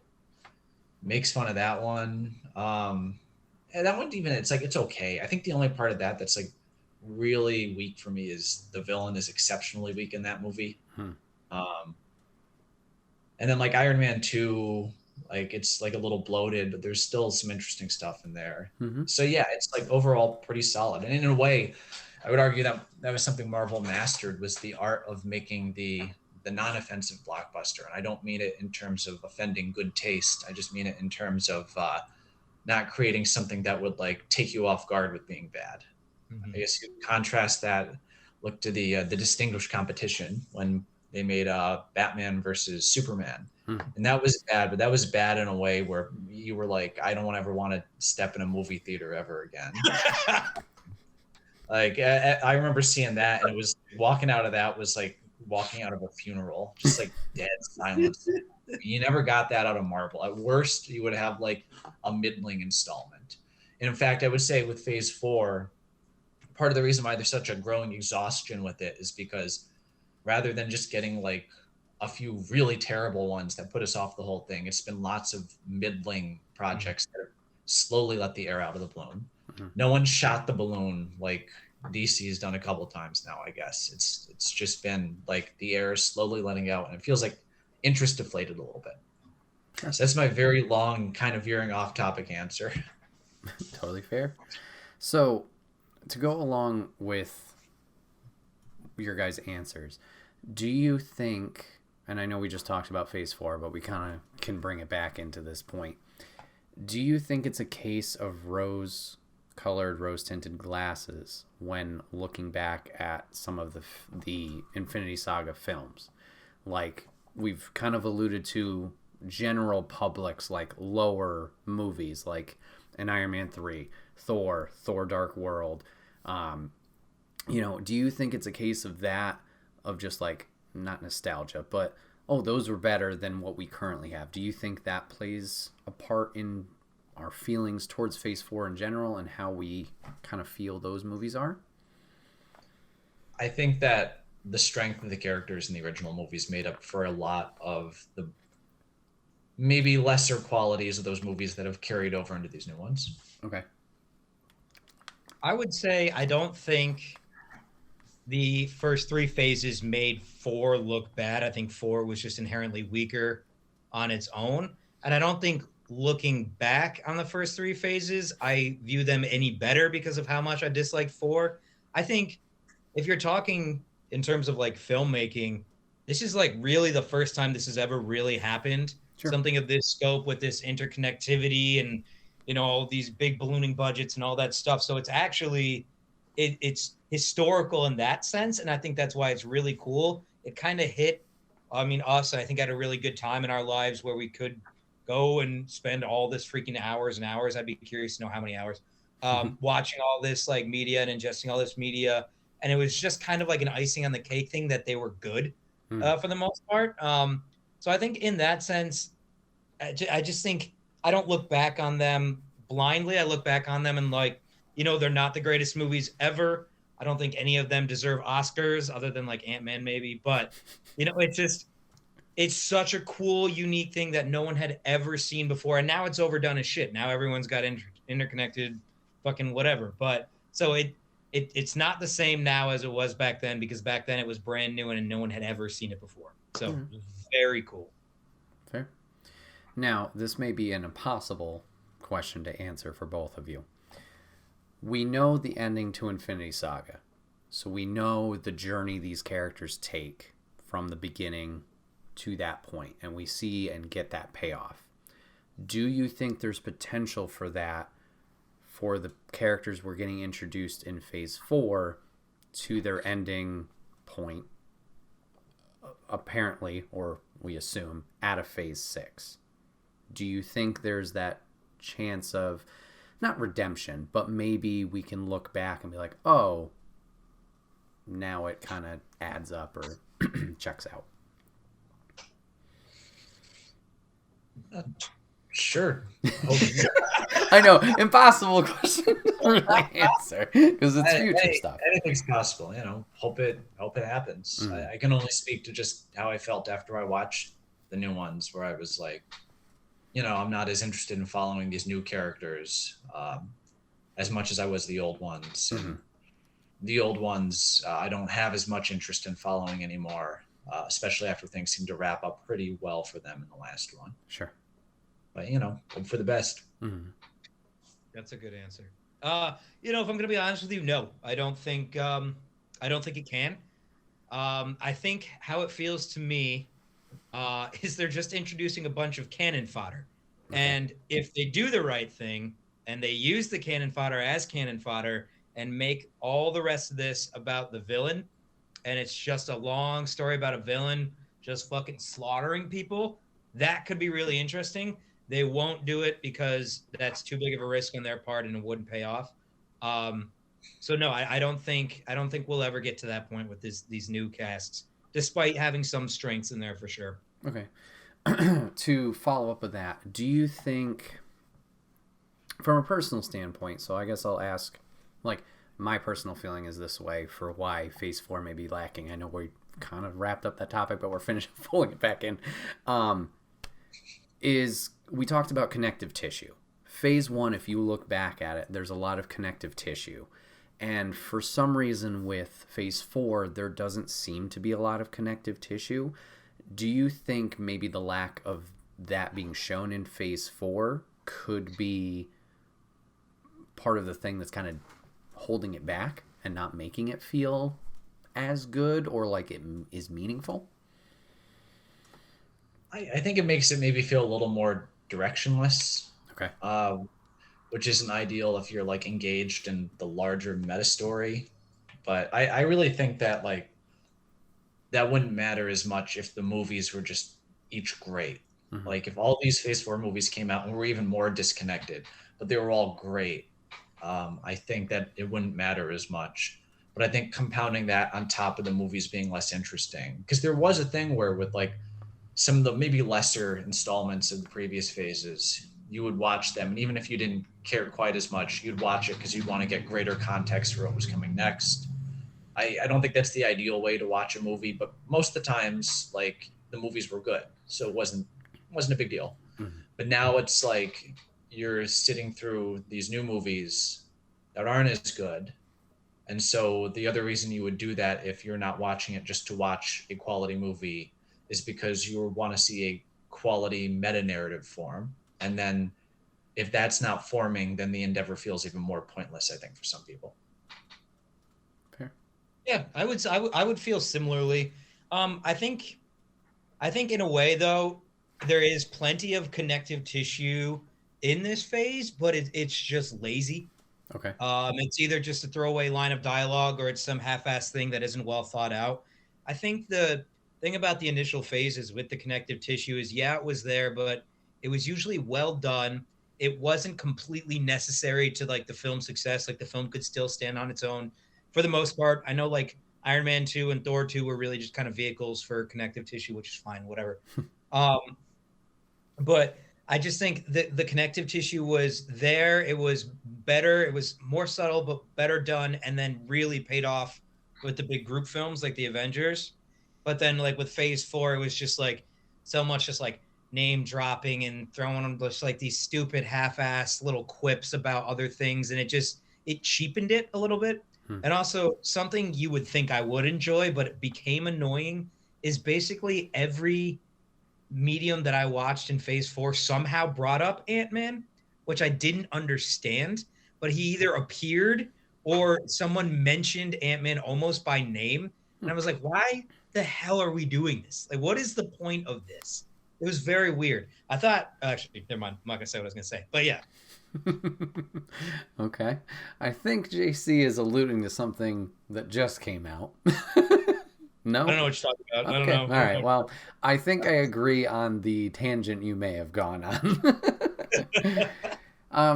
makes fun of that one. And that one even, it's like, it's okay. I think the only part of that that's like really weak for me is the villain is exceptionally weak in that movie. Um, and then like Iron Man 2, like it's like a little bloated, but there's still some interesting stuff in there. So yeah, it's like overall pretty solid. And in a way, I would argue that that was something Marvel mastered, was the art of making the non-offensive blockbuster. And I don't mean it in terms of offending good taste. I just mean it in terms of not creating something that would like take you off guard with being bad. I guess you contrast that. Look to the Distinguished Competition when they made Batman versus Superman, and that was bad. But that was bad in a way where you were like, I don't ever want to step in a movie theater ever again. Like I remember seeing that, and it was walking out of that was like walking out of a funeral, just like dead silence. You never got that out of Marvel. At worst, you would have like a middling installment. And in fact, I would say with Phase 4, part of the reason why there's such a growing exhaustion with it is because rather than just getting like a few really terrible ones that put us off the whole thing, it's been lots of middling projects that have slowly let the air out of the balloon. No one shot the balloon like DC's done a couple times now, I guess. It's just been like the air is slowly letting out, and it feels like interest deflated a little bit. So that's my very long kind of veering off topic answer.
Totally fair. So to go along with your guys' answers, do you think, and I know we just talked about Phase 4, but we kind of can bring it back into this point. Do you think it's a case of rose-colored, rose-tinted glasses when looking back at some of the Infinity Saga films? Like, we've kind of alluded to general public's like lower movies like an Iron Man 3, Thor Dark World. Do you think it's a case of that, of just like, not nostalgia, but those were better than what we currently have? Do you think that plays a part in our feelings towards Phase 4 in general and how we kind of feel those movies are?
I think that the strength of the characters in the original movies made up for a lot of the maybe lesser qualities of those movies that have carried over into these new ones.
Okay.
I would say I don't think the first 3 phases made 4 look bad. I think 4 was just inherently weaker on its own. And I don't think looking back on the first 3 phases, I view them any better because of how much I disliked 4. I think if you're talking in terms of like filmmaking, this is like really the first time this has ever really happened. Sure. Something of this scope with this interconnectivity and, all these big ballooning budgets and all that stuff. So it's actually, it's historical in that sense. And I think that's why it's really cool. It kind of hit, us, I think, had a really good time in our lives where we could go and spend all this freaking hours and hours. I'd be curious to know how many hours watching all this like media and ingesting all this media. And it was just kind of like an icing on the cake thing that they were good for the most part. So I think in that sense, I just think I don't look back on them blindly. I look back on them and like, they're not the greatest movies ever. I don't think any of them deserve Oscars other than like Ant-Man maybe. But, it's such a cool, unique thing that no one had ever seen before. And now it's overdone as shit. Now everyone's got interconnected fucking whatever. But so it's not the same now as it was back then, because back then it was brand new and no one had ever seen it before. So very cool.
Fair. Now, this may be an impossible question to answer for both of you. We know the ending to Infinity Saga. So we know the journey these characters take from the beginning to that point, and we see and get that payoff. Do you think there's potential for that for the characters we're getting introduced in Phase 4 to their ending point, apparently, or we assume, at a Phase 6? Do you think there's that chance of, not redemption, but maybe we can look back and be like, oh, now it kind of adds up or checks out?
Sure.
I know, impossible question to really answer because it's future stuff.
Anything's possible, Hope it happens. I can only speak to just how I felt after I watched the new ones, where I was like, I'm not as interested in following these new characters. as much as I was the old ones.
Mm-hmm.
And the old ones, I don't have as much interest in following anymore, especially after things seem to wrap up pretty well for them in the last one.
Sure.
But, hope for the best.
Mm-hmm.
That's a good answer. If I'm gonna be honest with you, no, I don't think it can. I think how it feels to me is they're just introducing a bunch of cannon fodder. Okay. And if they do the right thing and they use the cannon fodder as cannon fodder and make all the rest of this about the villain, and it's just a long story about a villain just fucking slaughtering people, that could be really interesting. They won't do it because that's too big of a risk on their part and it wouldn't pay off. So no, I don't think we'll ever get to that point with these new casts, despite having some strengths in there for sure.
Okay. To follow up with that, do you think, from a personal standpoint, so I guess I'll ask, like, my personal feeling is this way for why Phase 4 may be lacking. I know we kind of wrapped up that topic, but we're finishing pulling it back in. Is we talked about connective tissue. Phase 1, if you look back at it, there's a lot of connective tissue. And for some reason with Phase 4, there doesn't seem to be a lot of connective tissue. Do you think maybe the lack of that being shown in Phase 4 could be part of the thing that's kind of holding it back and not making it feel as good or like it is meaningful?
I think it makes it maybe feel a little more directionless.
Okay.
Which isn't ideal if you're like engaged in the larger meta story. But I really think that like that wouldn't matter as much if the movies were just each great. Mm-hmm. Like if all these Phase 4 movies came out and were even more disconnected, but they were all great, I think that it wouldn't matter as much. But I think compounding that on top of the movies being less interesting, because there was a thing where with like some of the maybe lesser installments of the previous phases, you would watch them, and even if you didn't care quite as much, you'd watch it because you'd want to get greater context for what was coming next. I don't think that's the ideal way to watch a movie, but most of the times, like, the movies were good, so it wasn't a big deal. Mm-hmm. But now it's like you're sitting through these new movies that aren't as good, and so the other reason you would do that if you're not watching it just to watch a quality movie is because you want to see a quality meta-narrative form. And then if that's not forming, then the endeavor feels even more pointless, I think, for some people.
Fair. Yeah, I would feel similarly. I think in a way, though, there is plenty of connective tissue in this phase, but it's just lazy.
Okay.
It's either just a throwaway line of dialogue or it's some half-assed thing that isn't well thought out. I think the thing about the initial phases with the connective tissue is, yeah, it was there, but it was usually well done. It wasn't completely necessary to like the film's success. Like the film could still stand on its own for the most part. I know like Iron Man 2 and Thor 2 were really just kind of vehicles for connective tissue, which is fine, whatever. But I just think that the connective tissue was there. It was better. It was more subtle, but better done. And then really paid off with the big group films like the Avengers. But then like with Phase 4, it was just like so much just like name dropping and throwing them just like these stupid half-assed little quips about other things. And it cheapened it a little bit. And also something you would think I would enjoy, but it became annoying, is basically every medium that I watched in Phase 4 somehow brought up Ant-Man, which I didn't understand, but he either appeared or someone mentioned Ant-Man almost by name. And I was like, why the hell are we doing this? Like, what is the point of this? It was very weird. I thought, actually, never mind. I'm not going to say what I was going to say, but yeah.
Okay. I think JC is alluding to something that just came out. No?
I don't know what you're talking about.
Okay.
I don't know.
All right. Well, I think I agree on the tangent you may have gone on.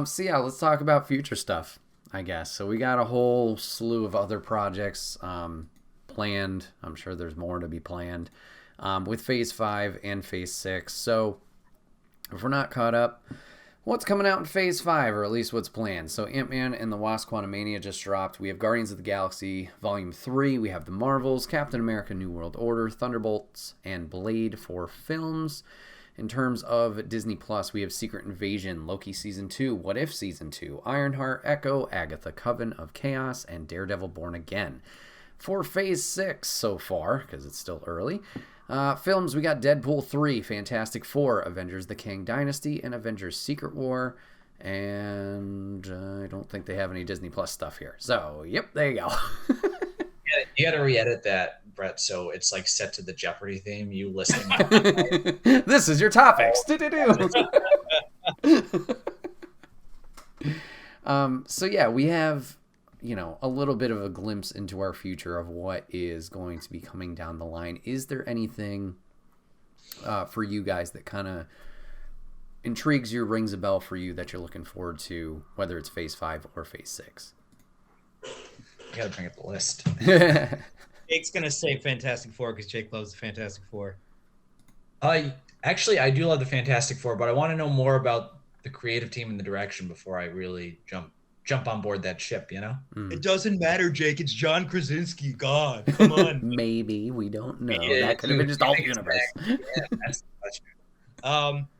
So yeah, let's talk about future stuff, I guess. So we got a whole slew of other projects planned. I'm sure there's more to be planned with Phase 5 and Phase 6. So if we're not caught up, what's coming out in Phase 5, or at least what's planned? So Ant-Man and the Wasp: Quantumania just dropped. We have Guardians of the Galaxy Volume 3. We have The Marvels, Captain America: New World Order, Thunderbolts, and Blade for films. In terms of Disney Plus, we have Secret Invasion, Loki Season 2, What If Season 2, Ironheart, Echo, Agatha, Coven of Chaos, and Daredevil Born Again. For Phase 6 so far, because it's still early, films, we got Deadpool 3, Fantastic Four, Avengers The Kang Dynasty, and Avengers Secret War. And I don't think they have any Disney Plus stuff here. So, yep, there you go.
Yeah, you got to re-edit that, Brett, so it's like set to the Jeopardy theme. You listening?
This is your topics. So yeah, we have, a little bit of a glimpse into our future of what is going to be coming down the line. Is there anything for you guys that kind of intrigues you, rings a bell for you that you're looking forward to, whether it's Phase 5 or Phase 6?
You gotta bring up the list.
Jake's gonna say Fantastic Four because Jake loves the Fantastic Four.
Actually, I do love the Fantastic Four, but I want to know more about the creative team and the direction before I really jump on board that ship.
It doesn't matter, Jake. It's John Krasinski. God, come on.
Maybe, we don't know. That could have been just all the universe.
Yeah, that's the question.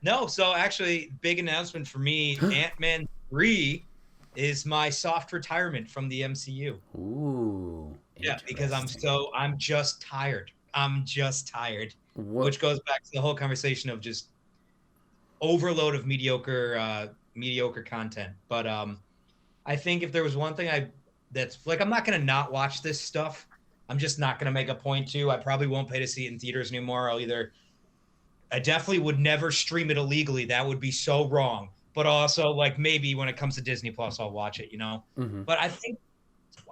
No. So actually, big announcement for me: Ant-Man 3 is my soft retirement from the MCU.
Ooh.
Yeah, because I'm just tired.
What?
Which goes back to the whole conversation of just overload of mediocre content. But I think if there was one thing that's like, I'm not gonna not watch this stuff. I'm just not gonna make a point to. I probably won't pay to see it in theaters anymore. I definitely would never stream it illegally. That would be so wrong. But also, like, maybe when it comes to Disney Plus, I'll watch it,
Mm-hmm.
But I think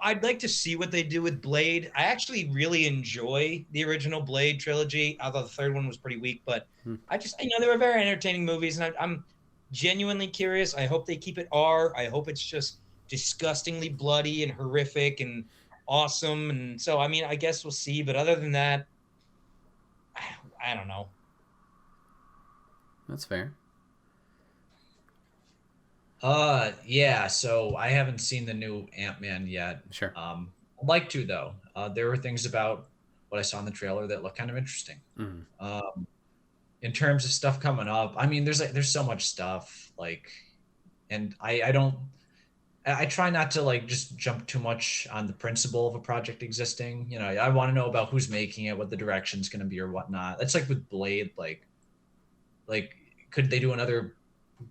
I'd like to see what they do with Blade. I actually really enjoy the original Blade trilogy, although the third one was pretty weak. But I just, they were very entertaining movies, and I'm genuinely curious. I hope they keep it R. I hope it's just disgustingly bloody and horrific and awesome. And so, I guess we'll see. But other than that, I don't know.
That's fair.
Yeah, so I haven't seen the new Ant-Man yet.
Sure.
I'd like to, though. There were things about what I saw in the trailer that looked kind of interesting.
Mm-hmm.
In terms of stuff coming up, there's so much stuff, and I try not to just jump too much on the principle of a project existing. I want to know about who's making it, what the direction's going to be or whatnot. That's like with Blade, could they do another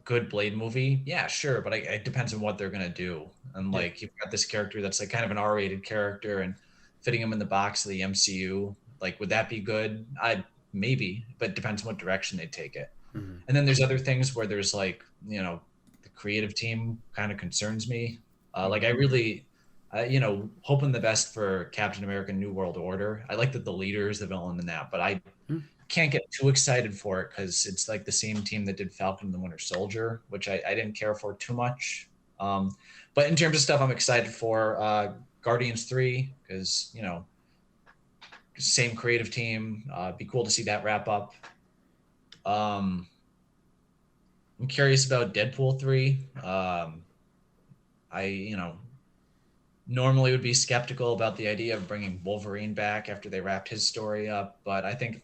good Blade movie? Yeah, sure, but it depends on what they're gonna do. And you've got this character that's kind of an R-rated character, and fitting him in the box of the MCU, would that be good? Maybe, but it depends on what direction they take it.
Mm-hmm.
And then there's other things where there's the creative team kind of concerns me. I really, hoping the best for Captain America: New World Order. I like that the leader is the villain in that, but I can't get too excited for it because it's the same team that did Falcon and the Winter Soldier, which I didn't care for too much. But in terms of stuff I'm excited for, Guardians 3, because, same creative team. Be cool to see that wrap up. I'm curious about Deadpool 3. I normally would be skeptical about the idea of bringing Wolverine back after they wrapped his story up, but I think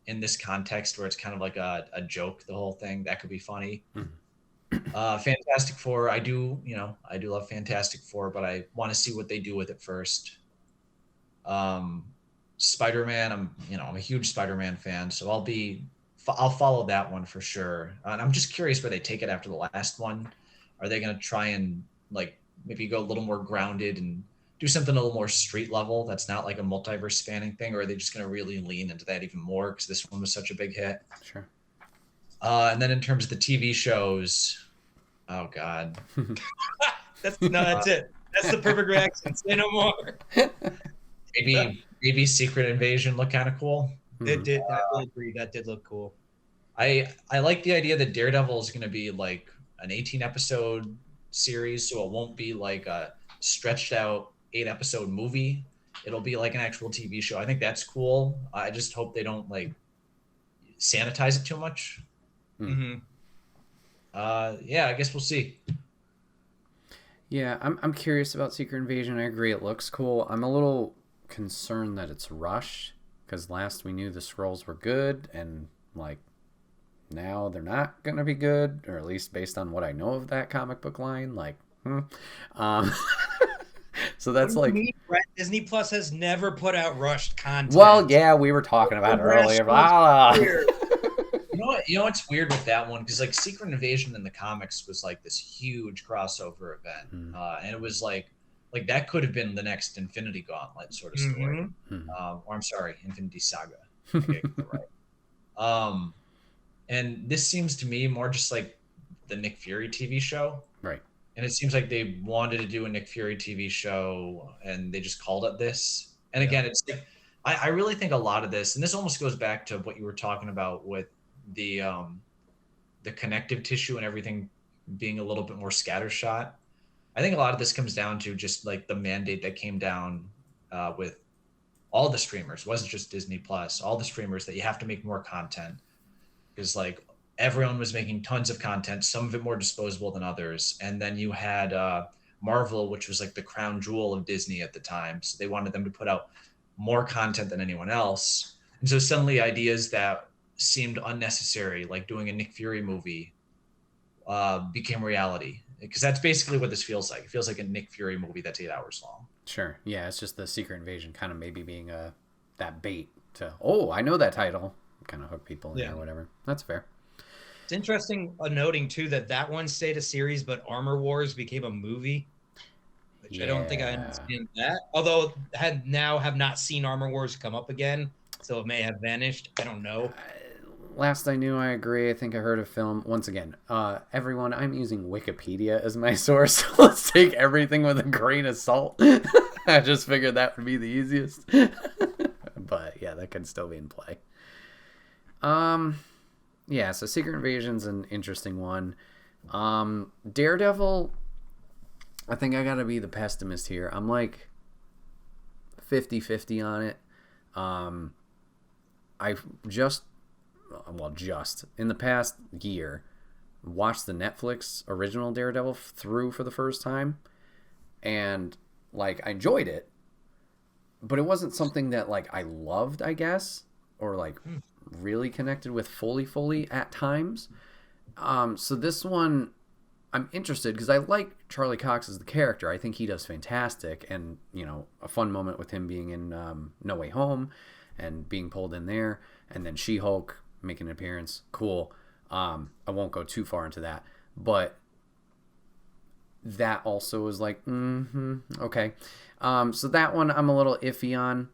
in this context where it's kind of like a joke, the whole thing, that could be funny. Fantastic Four, I do love Fantastic Four, but I want to see what they do with it first. Spider-Man, I'm a huge Spider-Man fan, so I'll follow that one for sure. And I'm just curious where they take it after the last one. Are they going to try and maybe go a little more grounded and do something a little more street level that's not like a multiverse spanning thing, or are they just going to really lean into that even more because this one was such a big hit?
Sure.
And then in terms of the TV shows, oh God.
That's it. That's the perfect reaction. Say no more.
Maybe Secret Invasion looked kind of cool.
It did. I will agree. That did look cool.
I like the idea that Daredevil is going to be like an 18 episode series, so it won't be like a stretched out 8-episode movie. It'll be like an actual TV show. I think that's cool. I just hope they don't sanitize it too much.
Mm-hmm.
Yeah, I guess we'll see.
Yeah, I'm curious about Secret Invasion. I agree, it looks cool. I'm a little concerned that it's rushed because last we knew the Skrulls were good and now they're not going to be good, or at least based on what I know of that comic book line. Like, um, so that's
What do you
like,
mean, Bret? Disney Plus has never put out rushed content.
well, yeah, we were talking about it earlier.
You know what? You know what's weird with that one? Because like Secret Invasion in the comics was like this huge crossover event, and it was like that could have been the next Infinity Gauntlet sort of story, or I'm sorry, Infinity Saga. I get it right. And this seems to me more just like the Nick Fury TV show,
right?
And it seems like they wanted to do a Nick Fury TV show, and they just called it this. And again, it's like I really think a lot of this, and this almost goes back to what you were talking about with the connective tissue and everything being a little bit more scattershot. I think a lot of this comes down to just like the mandate that came down with all the streamers. It wasn't just Disney Plus, all the streamers, that you have to make more content, because like everyone was making tons of content, some of it more disposable than others. And then you had Marvel, which was like the crown jewel of Disney at the time. So they wanted them to put out more content than anyone else. And so suddenly ideas that seemed unnecessary, like doing a Nick Fury movie, became reality. Because that's basically what this feels like. It feels like a Nick Fury movie that's 8 hours long.
Sure. Yeah, it's just the Secret Invasion kind of maybe being that bait to, oh, I know that title. Kind of hook people in or whatever. That's fair.
It's interesting noting, too, that one stayed a series, but Armor Wars became a movie. Which I don't think I understand that. Although have not seen Armor Wars come up again, so it may have vanished. I don't know.
Last I knew, I agree. I think I heard a film. Once again, everyone, I'm using Wikipedia as my source. Let's take everything with a grain of salt. I just figured that would be the easiest. But yeah, that could still be in play. Yeah, so Secret Invasion's an interesting one. Daredevil, I think I gotta be the pessimist here. I'm like 50-50 on it. I just in the past year watched the Netflix original Daredevil through for the first time, and like I enjoyed it, but it wasn't something that like I loved, I guess, or like really connected with fully at times. So this one I'm interested because I like Charlie Cox as the character. I think he does fantastic, and you know, a fun moment with him being in No Way Home and being pulled in there, and then She-Hulk making an appearance. Cool. I won't go too far into that, but that also is like okay. So that one I'm a little iffy on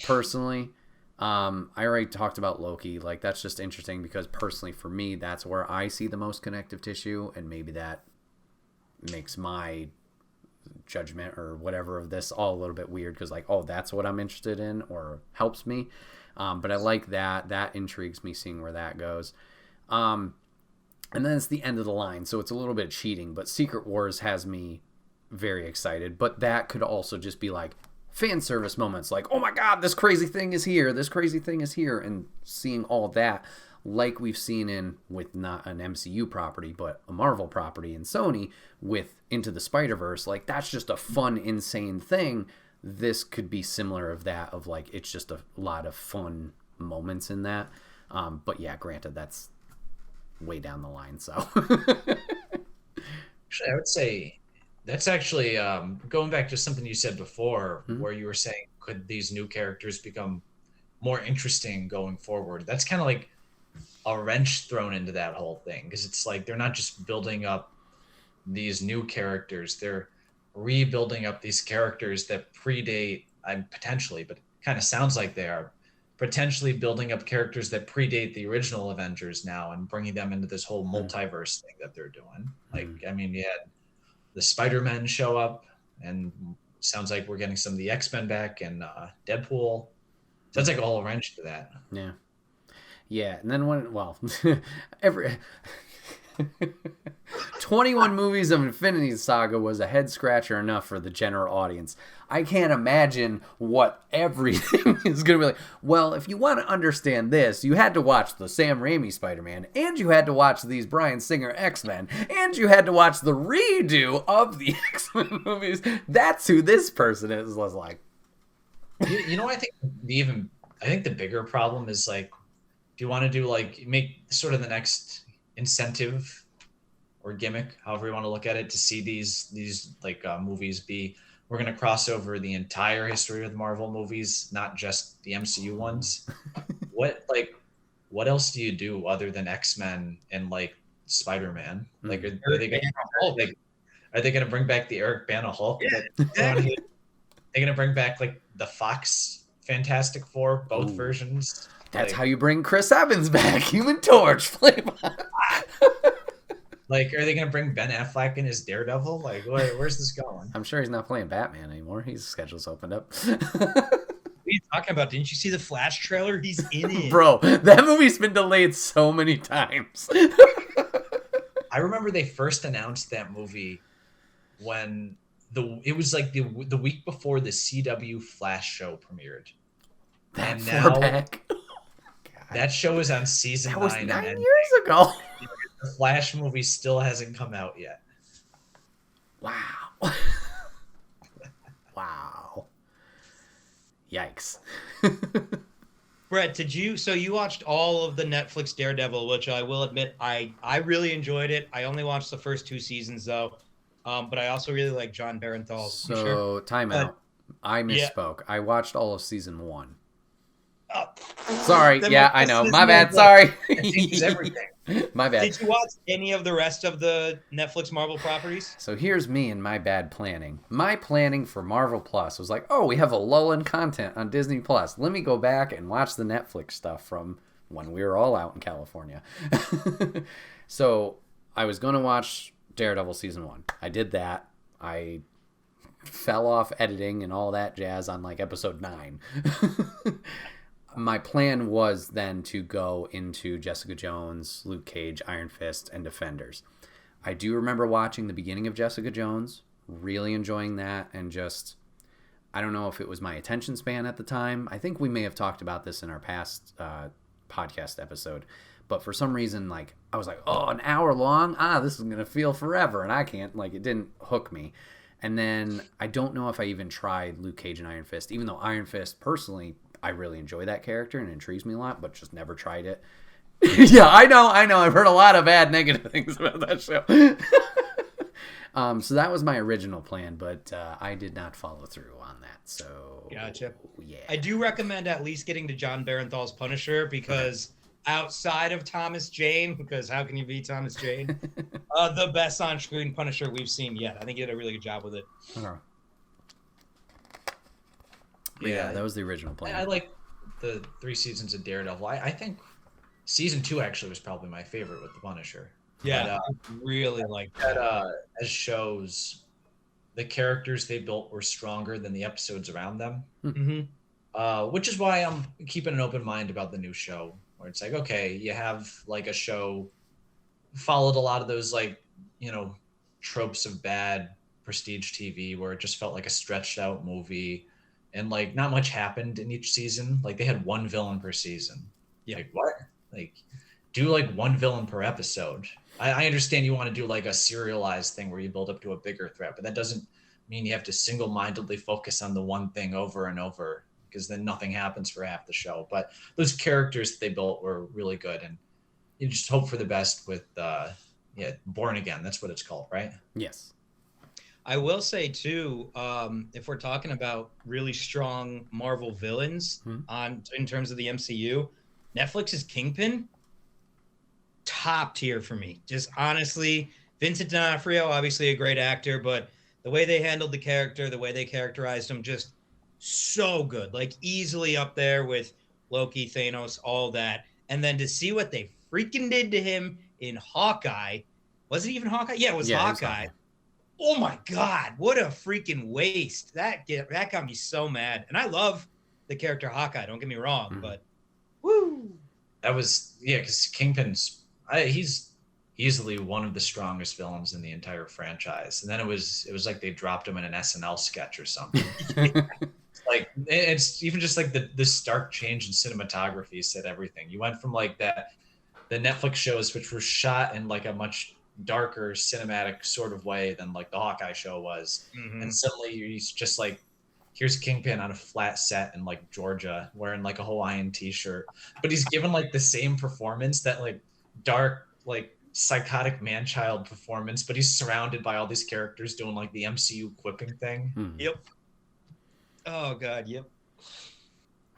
personally. I already talked about Loki. Like, that's just interesting because personally for me, that's where I see the most connective tissue, and maybe that makes my judgment or whatever of this all a little bit weird because like, oh, that's what I'm interested in or helps me. But I like that. That intrigues me, seeing where that goes. And then it's the end of the line, so it's a little bit cheating, but Secret Wars has me very excited. But that could also just be like fan service moments, like, oh my god, this crazy thing is here, and seeing all that, like we've seen in, with not an MCU property, but a Marvel property in Sony, with Into the Spider-Verse. Like, that's just a fun, insane thing. This could be similar of that, of like, it's just a lot of fun moments in that. But yeah, granted, that's way down the line, so.
Actually, I would say that's actually going back to something you said before, where you were saying, could these new characters become more interesting going forward? That's kind of like a wrench thrown into that whole thing, because it's like they're not just building up these new characters, they're rebuilding up these characters that predate, potentially, but it kind of sounds like they are potentially building up characters that predate the original Avengers now and bringing them into this whole multiverse thing that they're doing. Like, I mean, you had the Spider-Men show up, and sounds like we're getting some of the X-Men back, and Deadpool. Sounds like a whole wrench to that.
Yeah, and then every 21 movies of Infinity Saga was a head scratcher enough for the general audience. I can't imagine what everything is going to be like. Well, if you want to understand this, you had to watch the Sam Raimi Spider-Man, and you had to watch these Bryan Singer X-Men, and you had to watch the redo of the X-Men movies. That's who this person is. Was like,
you know, I think the bigger problem is like do you want to do like make sort of the next incentive or gimmick, however you want to look at it, to see these like movies be? We're gonna cross over the entire history of the Marvel movies, not just the MCU ones. What else do you do other than X-Men and like Spider-Man? Like, are they gonna bring back the Eric Bana Hulk?
Yeah,
That
exactly.
they're gonna bring back like the Fox Fantastic Four, both
Ooh.
versions.
That's
like,
how you bring Chris Evans back. Human Torch.
Like, are they gonna bring Ben Affleck in as Daredevil? Like, where's this going?
I'm sure he's not playing Batman anymore. His schedule's opened up.
What are you talking about? Didn't you see the Flash trailer? He's in it.
Bro, that movie's been delayed so many times.
I remember they first announced that movie when it was like the week before the CW Flash show premiered.
That
And
far
now
back.
that show is on season
That was
9.
9
and
years ago.
the Flash movie still hasn't come out yet.
Wow. Wow. Yikes.
Bret, so you watched all of the Netflix Daredevil, which I will admit I really enjoyed it. I only watched the first 2 seasons though. But I also really like John Barenthal.
So, time out. I misspoke. I watched all of season 1. Sorry. Yeah, I know. My bad. Sorry.
It's everything.
My bad.
Did you watch any of the rest of the Netflix Marvel properties?
So here's me and my bad planning. My planning for Marvel Plus was like, oh, we have a lull in content on Disney Plus. Let me go back and watch the Netflix stuff from when we were all out in California. So I was going to watch Daredevil season 1. I did that. I fell off editing and all that jazz on like episode 9. My plan was then to go into Jessica Jones, Luke Cage, Iron Fist, and Defenders. I do remember watching the beginning of Jessica Jones, really enjoying that, and just, I don't know if it was my attention span at the time. I think we may have talked about this in our past podcast episode, but for some reason, like, I was like, oh, an hour long? This is going to feel forever, and I can't, like, it didn't hook me. And then I don't know if I even tried Luke Cage and Iron Fist, even though Iron Fist, personally, I really enjoy that character and it intrigues me a lot, but just never tried it. Yeah, I know. I've heard a lot of bad negative things about that show. So that was my original plan, but I did not follow through on that. So
Gotcha.
Yeah.
I do recommend at least getting to John Barenthal's Punisher because outside of Thomas Jane, because how can you beat Thomas Jane? The best on-screen Punisher we've seen yet. I think he did a really good job with it.
Yeah, that was the original plan.
I like the 3 seasons of Daredevil. I think season 2 actually was probably my favorite with the Punisher.
Yeah, I really like
that. As shows, the characters they built were stronger than the episodes around them.
Mm-hmm.
Which is why I'm keeping an open mind about the new show, where it's like, okay, you have like a show followed a lot of those like, tropes of bad prestige TV where it just felt like a stretched out movie. And like not much happened in each season. Like they had 1 villain per season.
Yeah.
Like what? Like do like 1 villain per episode. I understand you want to do like a serialized thing where you build up to a bigger threat, but that doesn't mean you have to single-mindedly focus on the one thing over and over, because then nothing happens for half the show. But those characters they built were really good, and you just hope for the best with Born Again. That's what it's called, right?
Yes.
I will say too, if we're talking about really strong Marvel villains in terms of the MCU, Netflix's Kingpin, top tier for me. Just honestly, Vincent D'Onofrio, obviously a great actor, but the way they handled the character, the way they characterized him, just so good. Like easily up there with Loki, Thanos, all that. And then to see what they freaking did to him in Hawkeye. Was it even Hawkeye? Yeah, it was Hawkeye. Oh my God, what a freaking waste. That got me so mad. And I love the character Hawkeye, don't get me wrong, but woo.
That was, because Kingpin's, he's easily one of the strongest villains in the entire franchise. And then it was like they dropped him in an SNL sketch or something. Like, it's even just like the stark change in cinematography said everything. You went from like the Netflix shows, which were shot in like a much darker cinematic sort of way than like the Hawkeye show was, and suddenly he's just like here's Kingpin on a flat set in like Georgia wearing like a Hawaiian t-shirt, but he's given like the same performance, that like dark, like psychotic man-child performance, but he's surrounded by all these characters doing like the MCU quipping thing.
Yep. Oh God, yep.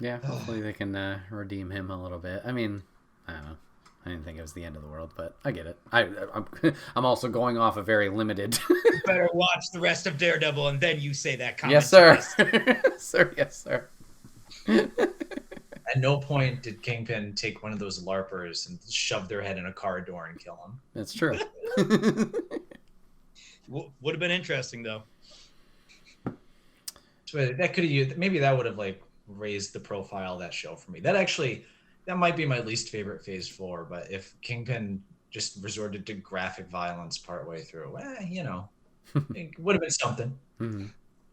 Yeah, hopefully they can redeem him a little bit. I mean, I don't know. I didn't think it was the end of the world, but I get it. I'm also going off a very limited.
You better watch the rest of Daredevil, and then you say that comment.
Yes, sir. Sir, yes, sir.
At no point did Kingpin take one of those LARPers and shove their head in a car door and kill him.
That's true.
Would have been interesting, though.
So that could have, maybe that would have like raised the profile of that show for me. That might be my least favorite Phase 4, but if Kingpin just resorted to graphic violence partway through, it would have been something.
Mm-hmm.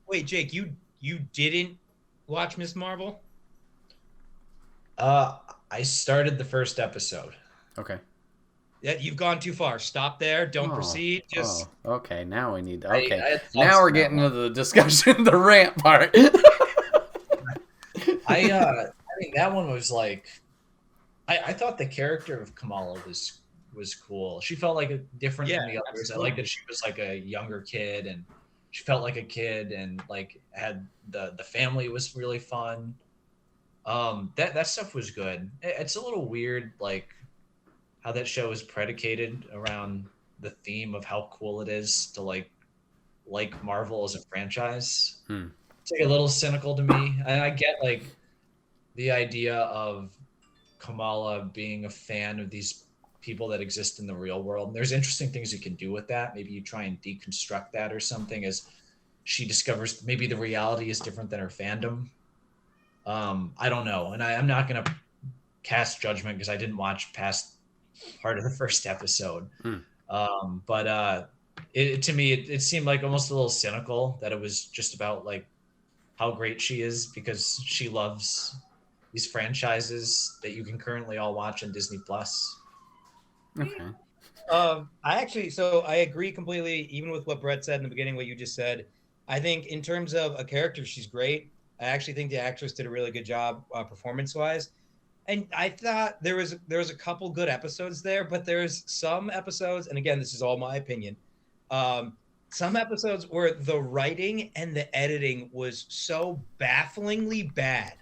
Wait, Jake, you didn't watch Ms. Marvel?
I started the first episode.
Okay.
Yeah, you've gone too far. Stop there. Don't proceed. Just
okay. Now we need to. Okay.
I
now we're getting into the discussion, the rant part.
I think that one was like, I thought the character of Kamala was cool. She felt like different than the others.
Absolutely.
I like that she was like a younger kid, and she felt like a kid, and like had the family was really fun. That stuff was good. It's a little weird, like how that show is predicated around the theme of how cool it is to like Marvel as a franchise. It's like a little cynical to me, and I get like the idea of Kamala being a fan of these people that exist in the real world. And there's interesting things you can do with that. Maybe you try and deconstruct that or something, as she discovers maybe the reality is different than her fandom. I don't know. And I'm not going to cast judgment because I didn't watch past part of the first episode. But to me, it seemed like almost a little cynical, that it was just about like how great she is because she loves these franchises that you can currently all watch on Disney Plus.
Okay.
I agree completely, even with what Bret said in the beginning, what you just said. I think in terms of a character, she's great. I actually think the actress did a really good job performance-wise. And I thought there was a couple good episodes there, but there's some episodes, and again, this is all my opinion, some episodes where the writing and the editing was so bafflingly bad.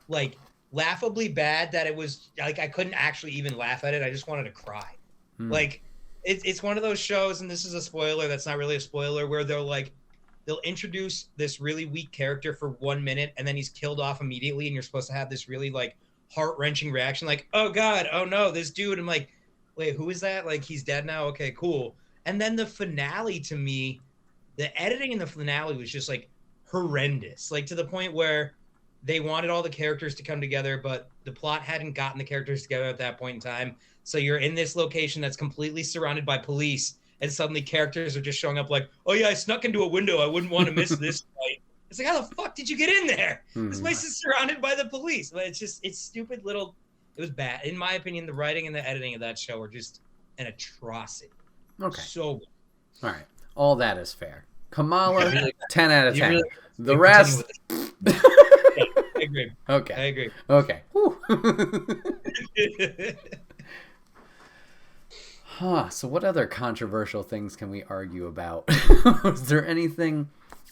Like, laughably bad that it was like I couldn't actually even laugh at it. I just wanted to cry. Like it's one of those shows, and this is a spoiler that's not really a spoiler, where they'll introduce this really weak character for 1 minute and then he's killed off immediately, and you're supposed to have this really like heart-wrenching reaction like, oh God, oh no, this dude. I'm like, wait, who is that? Like, he's dead now? Okay, cool. And then the finale, to me, the editing in the finale was just like horrendous, like to the point where they wanted all the characters to come together, but the plot hadn't gotten the characters together at that point in time. So you're in this location that's completely surrounded by police, and suddenly characters are just showing up like, oh yeah, I snuck into a window. I wouldn't want to miss this fight. It's like, how the fuck did you get in there? This place is surrounded by the police. But it's stupid little, it was bad. In my opinion, the writing and the editing of that show were just an atrocity.
Okay.
So good.
All right. All that is fair. Kamala, 10 out of 10.
Really,
the rest...
I agree.
Okay.
I agree.
Okay. So what other controversial things can we argue about? Is there anything?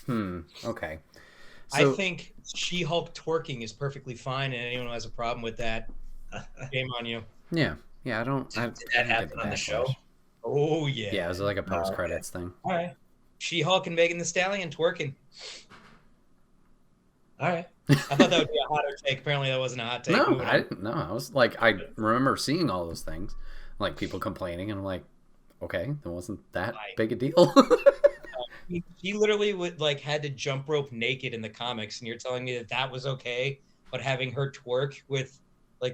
Okay. So,
I think She-Hulk twerking is perfectly fine, and anyone who has a problem with that, shame on you.
Yeah. I don't.
Did that happen on the show?
Oh yeah.
Yeah, it was like a post-credits thing.
All right. She-Hulk and Megan Thee Stallion twerking.
All right.
I thought that would be a hotter take. Apparently, that wasn't a hot take.
No, I didn't. No, I was like, I remember seeing all those things, like people complaining, and I'm like, okay, that wasn't that big a deal.
He literally had to jump rope naked in the comics, and you're telling me that was okay, but having her twerk with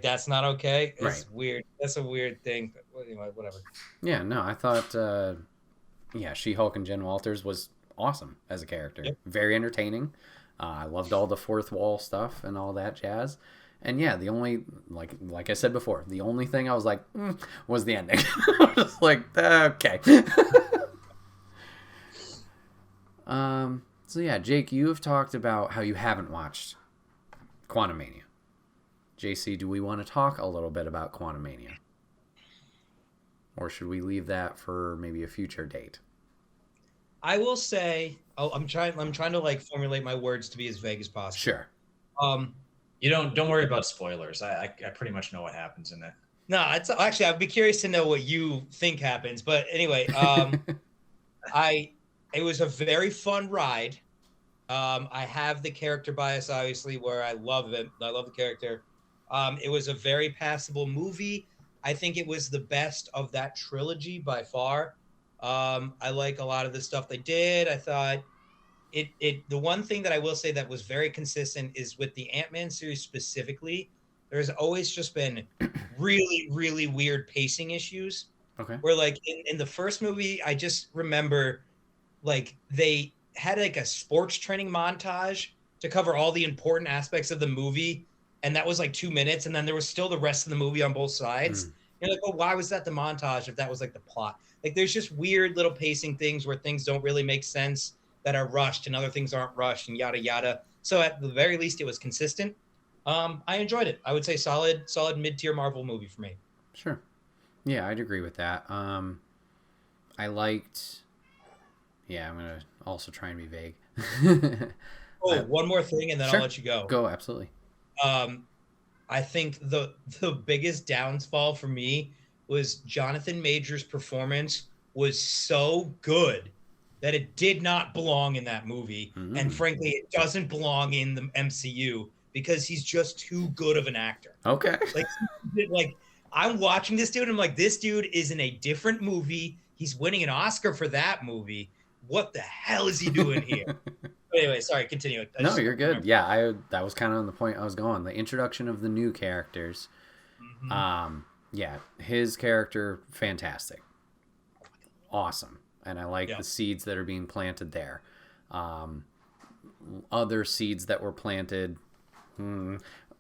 that's not okay. It's weird. That's a weird thing. But anyway, whatever.
Yeah, no, I thought, She-Hulk and Jen Walters was awesome as a character. Yep. Very entertaining. I loved all the fourth wall stuff and all that jazz. And yeah, the only, like I said before, the only thing I was like, was the ending. I was just like, okay. So yeah, Jake, you have talked about how you haven't watched Quantumania. JC, do we want to talk a little bit about Quantumania? Or should we leave that for maybe a future date?
I will say, I'm trying to like formulate my words to be as vague as possible.
Sure.
You don't worry about spoilers. I pretty much know what happens in it.
No, it's actually I'd be curious to know what you think happens. But anyway, it was a very fun ride. I have the character bias, obviously, where I love it. I love the character. It was a very passable movie. I think it was the best of that trilogy by far. I like a lot of the stuff they did. I thought the one thing that I will say that was very consistent is with the Ant-Man series specifically, there's always just been really, really weird pacing issues.
Okay.
Where like in the first movie, I just remember like they had like a sports training montage to cover all the important aspects of the movie. And that was like 2 minutes. And then there was still the rest of the movie on both sides. You're like, oh, why was that the montage if that was like the plot? Like there's just weird little pacing things where things don't really make sense that are rushed and other things aren't rushed and yada, yada. So at the very least, it was consistent. I enjoyed it. I would say solid mid-tier Marvel movie for me.
Sure. Yeah, I'd agree with that. I liked... Yeah, I'm going to also try and be vague.
One more thing and then
Sure.
I'll let you go.
Go, absolutely.
I think the biggest downfall for me was Jonathan Majors' performance was so good that it did not belong in that movie. And frankly, it doesn't belong in the MCU because he's just too good of an actor.
Okay.
Like I'm watching this dude and I'm like, this dude is in a different movie. He's winning an Oscar for that movie. What the hell is he doing here? Anyway, sorry, continue.
No, you're good. Yeah, that was kind of on the point I was going. The introduction of the new characters. Yeah, his character, fantastic. Awesome. And I like the seeds that are being planted there. Other seeds that were planted,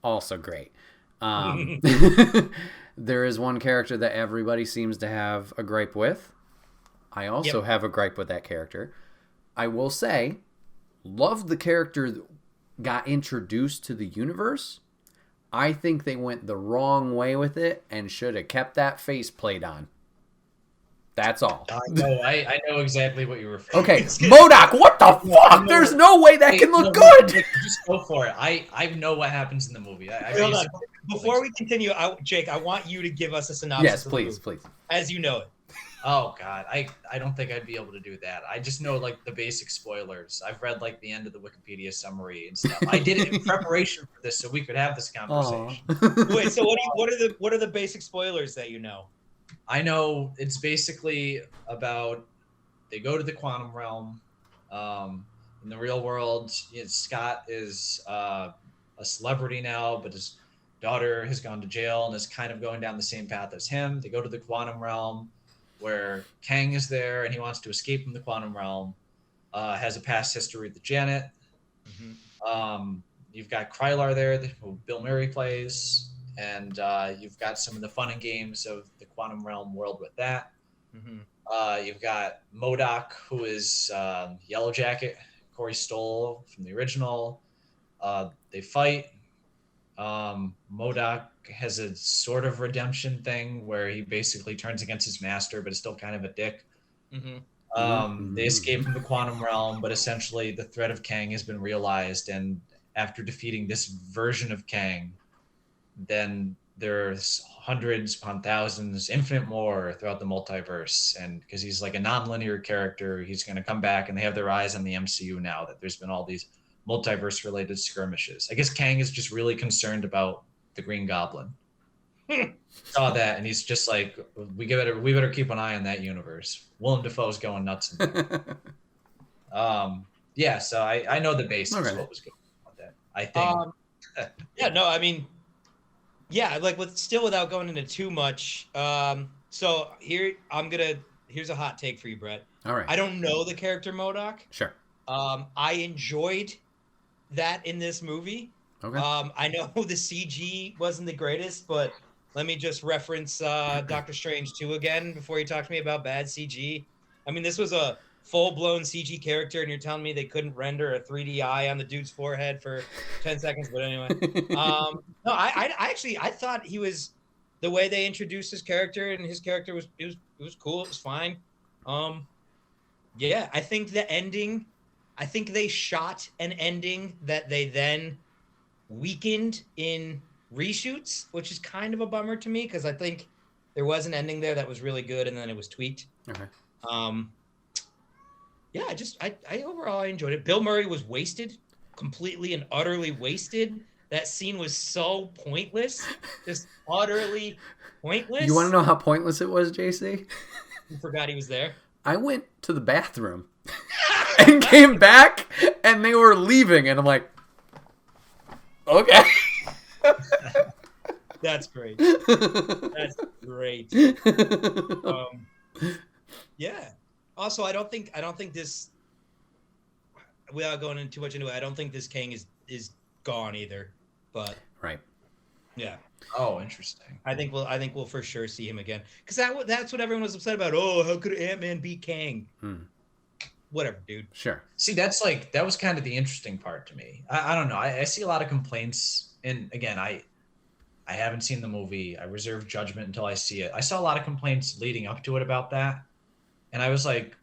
also great. There is one character that everybody seems to have a gripe with. I also have a gripe with that character. I will say, loved the character that got introduced to the universe. I think they went the wrong way with it and should have kept that faceplate on. That's all.
I know exactly what you're referring
to. Okay, MODOK, what the fuck? There's no way that can look good.
Just go for it. I know what happens in the movie.
Before we continue, Jake, I want you to give us a synopsis.
Yes, please.
As you know it.
Oh God, I don't think I'd be able to do that. I just know like the basic spoilers. I've read like the end of the Wikipedia summary and stuff. I did it in preparation for this so we could have this conversation.
Wait, so what are the basic spoilers that you know?
I know it's basically about they go to the quantum realm. In the real world, Scott is a celebrity now, but his daughter has gone to jail and is kind of going down the same path as him. They go to the quantum realm, where Kang is there and he wants to escape from the quantum realm, has a past history with Janet. You've got Krylar there, who Bill Murray plays, and you've got some of the fun and games of the quantum realm world with that. You've got MODOK, who is Yellow Jacket, Corey Stoll from the original. They fight. MODOK has a sort of redemption thing where he basically turns against his master, but is still kind of a dick. They escape from the quantum realm, but essentially the threat of Kang has been realized. And after defeating this version of Kang, then there's hundreds upon thousands, infinite more throughout the multiverse. And because he's like a non-linear character, he's going to come back, and they have their eyes on the MCU now that there's been all these multiverse related skirmishes. I guess Kang is just really concerned about the Green Goblin. Saw that and he's just like, we better keep an eye on that universe. Willem Dafoe's going nuts in there. So I know the basics of what was going on with that. I think without going into too much. So here's a hot take for you, Bret.
All right.
I don't know the character MODOK.
Sure.
I enjoyed that in this movie.
Okay.
I know the CG wasn't the greatest, but let me just reference Doctor Strange 2 again before you talk to me about bad CG. I mean, this was a full-blown CG character, and you're telling me they couldn't render a 3D eye on the dude's forehead for 10 seconds. But anyway, no, I actually thought he was, the way they introduced his character, and his character was cool. It was fine. Yeah, I think the ending, I think they shot an ending that they then weakened in reshoots, which is kind of a bummer to me, because I think there was an ending there that was really good, and then it was tweaked.
Okay.
Yeah, I overall I enjoyed it. Bill Murray was wasted, completely and utterly wasted. That scene was so pointless, just utterly pointless.
You want to know how pointless it was, JC?
You forgot he was there.
I went to the bathroom and came back, and they were leaving, and I'm like, okay.
That's great. That's great. Yeah. Also, I don't think this, without going into too much into it, I don't think this king is gone either. But
right.
Yeah.
Oh, interesting.
I think we'll for sure see him again, because that's what everyone was upset about. Oh, how could Ant-Man beat Kang? Whatever, dude.
Sure.
See, that was kind of the interesting part to me. I don't know. I see a lot of complaints, and again, I haven't seen the movie. I reserve judgment until I see it. I saw a lot of complaints leading up to it about that, and I was like,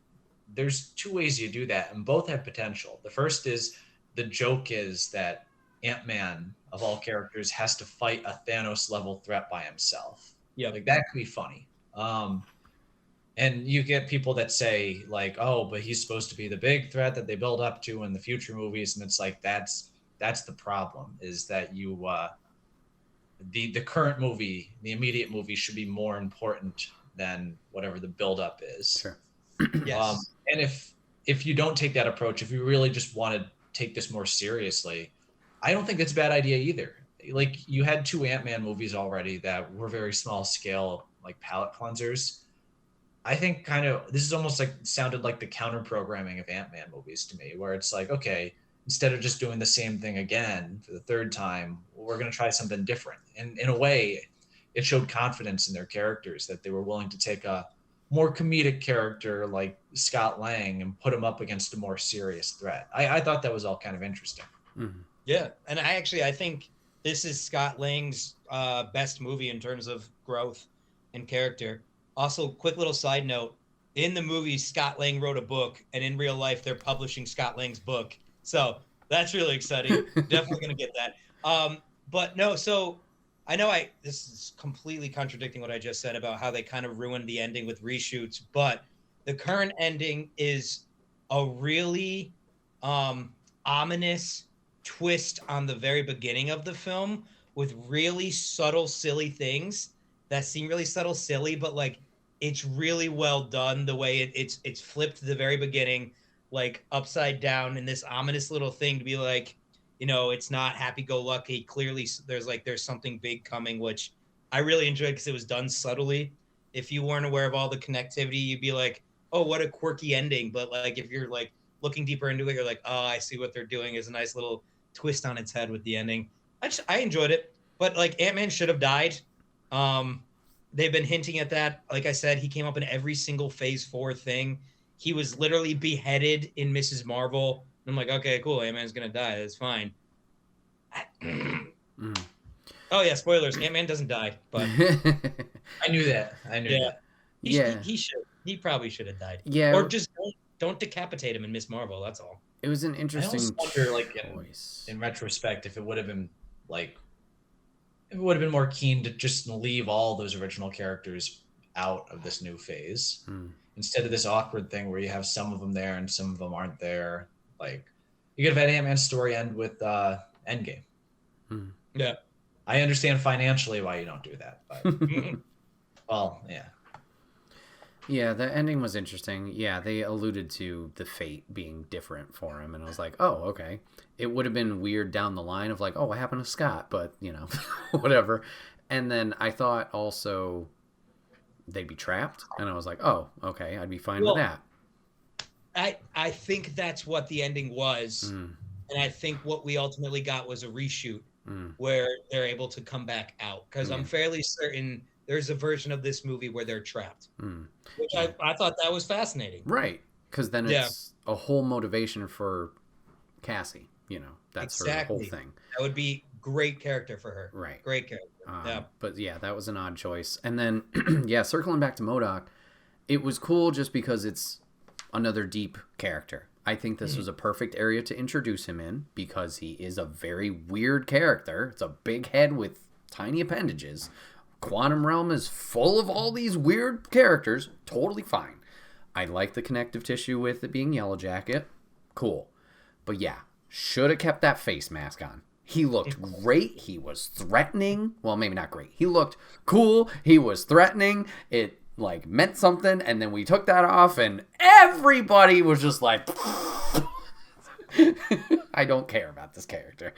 there's two ways you do that, and both have potential. The first is, the joke is that Ant-Man, of all characters, has to fight a Thanos level threat by himself.
Yeah,
like that could be funny. And you get people that say like, oh, but he's supposed to be the big threat that they build up to in the future movies, and it's like that's the problem, is that you the current movie, the immediate movie, should be more important than whatever the build up is.
Sure.
Yes.
And if you don't take that approach, if you really just want to take this more seriously, I don't think that's a bad idea either. Like, you had 2 Ant-Man movies already that were very small scale, like palate cleansers. I think kind of this is almost like sounded like the counter programming of Ant-Man movies to me, where it's like, okay, instead of just doing the same thing again for the 3rd time, we're going to try something different. And in a way, it showed confidence in their characters, that they were willing to take a more comedic character like Scott Lang and put him up against a more serious threat. I thought that was all kind of interesting.
Mm-hmm.
Yeah, and I think this is Scott Lang's best movie in terms of growth and character. Also, quick little side note, in the movie, Scott Lang wrote a book, and in real life, they're publishing Scott Lang's book. So that's really exciting. Definitely going to get that. But no, so I know this is completely contradicting what I just said about how they kind of ruined the ending with reshoots, but the current ending is a really ominous twist on the very beginning of the film, with really subtle, silly things that seem really subtle, silly, but like it's really well done. The way it's flipped the very beginning, like upside down, and this ominous little thing to be like, it's not happy-go-lucky. Clearly, there's something big coming, which I really enjoyed because it was done subtly. If you weren't aware of all the connectivity, you'd be like, oh, what a quirky ending. But like, if you're like looking deeper into it, you're like, oh, I see what they're doing. Is a nice little twist on its head with the ending. I enjoyed it, but like Ant-Man should have died. They've been hinting at that. Like I said, he came up in every single Phase 4 thing. He was literally beheaded in Mrs. Marvel. And I'm like, okay, cool. Ant-Man's going to die. That's fine. Oh, yeah, spoilers. Ant-Man doesn't die. But
I knew that.
He probably should have died.
Yeah.
Or just don't decapitate him in Miss Marvel. That's all.
It was an interesting
wonder, like, in retrospect, if it would have been like, it would have been more keen to just leave all those original characters out of this new phase instead of this awkward thing where you have some of them there and some of them aren't there. Like, you could have had Ant-Man's story end with Endgame.
Yeah,
I understand financially why you don't do that, but well, yeah.
Yeah, the ending was interesting. Yeah, they alluded to the fate being different for him, and I was like, oh, okay. It would have been weird down the line of like, oh, what happened to Scott? But, whatever. And then I thought also they'd be trapped, and I was like, oh, okay, I'd be fine with that.
I think that's what the ending was, and I think what we ultimately got was a reshoot where they're able to come back out, because I'm fairly certain there's a version of this movie where they're trapped, which I thought that was fascinating.
Right. Because then it's a whole motivation for Cassie. You know, that's her whole thing.
That would be great character for her.
Right.
Great character.
But yeah, that was an odd choice. And then, circling back to MODOK, it was cool just because it's another deep character. I think this was a perfect area to introduce him in because he is a very weird character. It's a big head with tiny appendages. Quantum Realm is full of all these weird characters. Totally fine. I like the connective tissue with it being Yellow Jacket. Cool. But yeah, should have kept that face mask on. He looked great. He was threatening. Well, maybe not great. He looked cool. He was threatening. It like meant something, and then we took that off and everybody was just like I don't care about this character.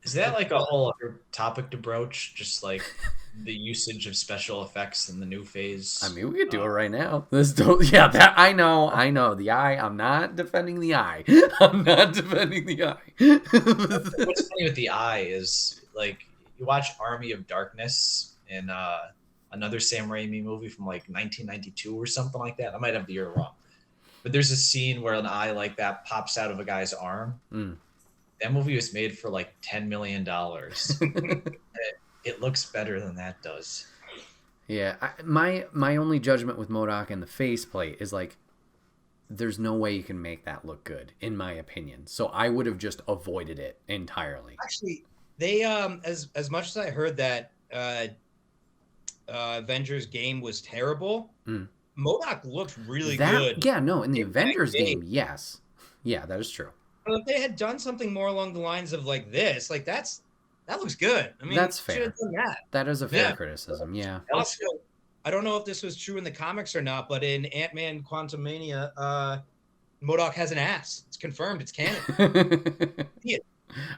Is that like a whole other topic to broach, just like the usage of special effects in the new phase?
I mean, we could do it right now. That I know the eye. I'm not defending the eye.
What's funny with the eye is like you watch Army of Darkness in another Sam Raimi movie from like 1992 or something like that. I might have the year wrong. But there's a scene where an eye like that pops out of a guy's arm. That movie was made for like $10 million. It looks better than that does.
Yeah. My only judgment with MODOK and the faceplate is like, there's no way you can make that look good, in my opinion. So I would have just avoided it entirely.
Actually, they, as much as I heard that, Avengers game was terrible. MODOK looked really good.
Yeah, no, in the Avengers game, yes. Yeah, that is true.
But if they had done something more along the lines of like this, like that looks good. I mean,
that's fair.
Should have done that.
That is a fair criticism, yeah.
Also, I don't know if this was true in the comics or not, but in Ant-Man Quantumania, MODOK has an ass. It's confirmed. It's canon.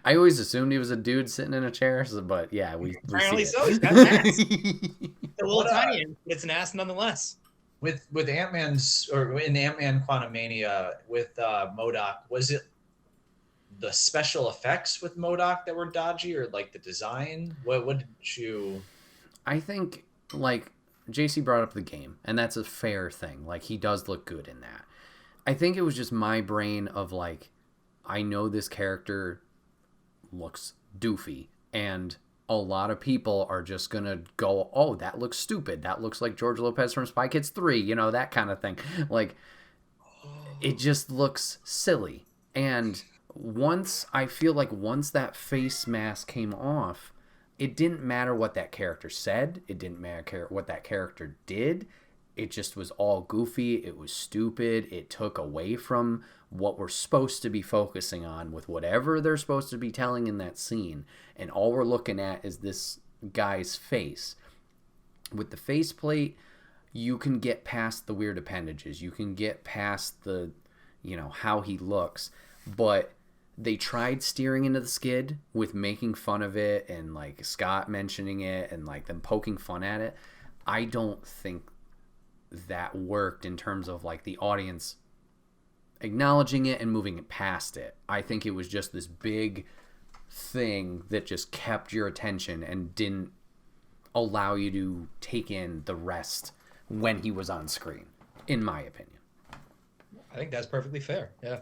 I always assumed he was a dude sitting in a chair, but yeah, we
apparently
see
so. He's got an ass. It's a little tiny, but it's an ass nonetheless.
With Ant-Man's or in Ant-Man Quantumania with MODOK, was it the special effects with MODOK that were dodgy, or like the design? What did you?
I think like JC brought up the game, and that's a fair thing. Like he does look good in that. I think it was just my brain of like, I know this character looks doofy, and a lot of people are just gonna go, oh, that looks stupid, that looks like George Lopez from Spy Kids 3, you know, that kind of thing. Like it just looks silly. And once that face mask came off, it didn't matter what that character said, it didn't matter what that character did. It just was all goofy. It was stupid. It took away from what we're supposed to be focusing on with whatever they're supposed to be telling in that scene. And all we're looking at is this guy's face. With the faceplate, you can get past the weird appendages. You can get past the, you know, how he looks. But they tried steering into the skid with making fun of it and like Scott mentioning it and like them poking fun at it. I don't think that worked in terms of like the audience acknowledging it and moving it past it. I think it was just this big thing that just kept your attention and didn't allow you to take in the rest when he was on screen, in my opinion.
I think that's perfectly fair. Yeah.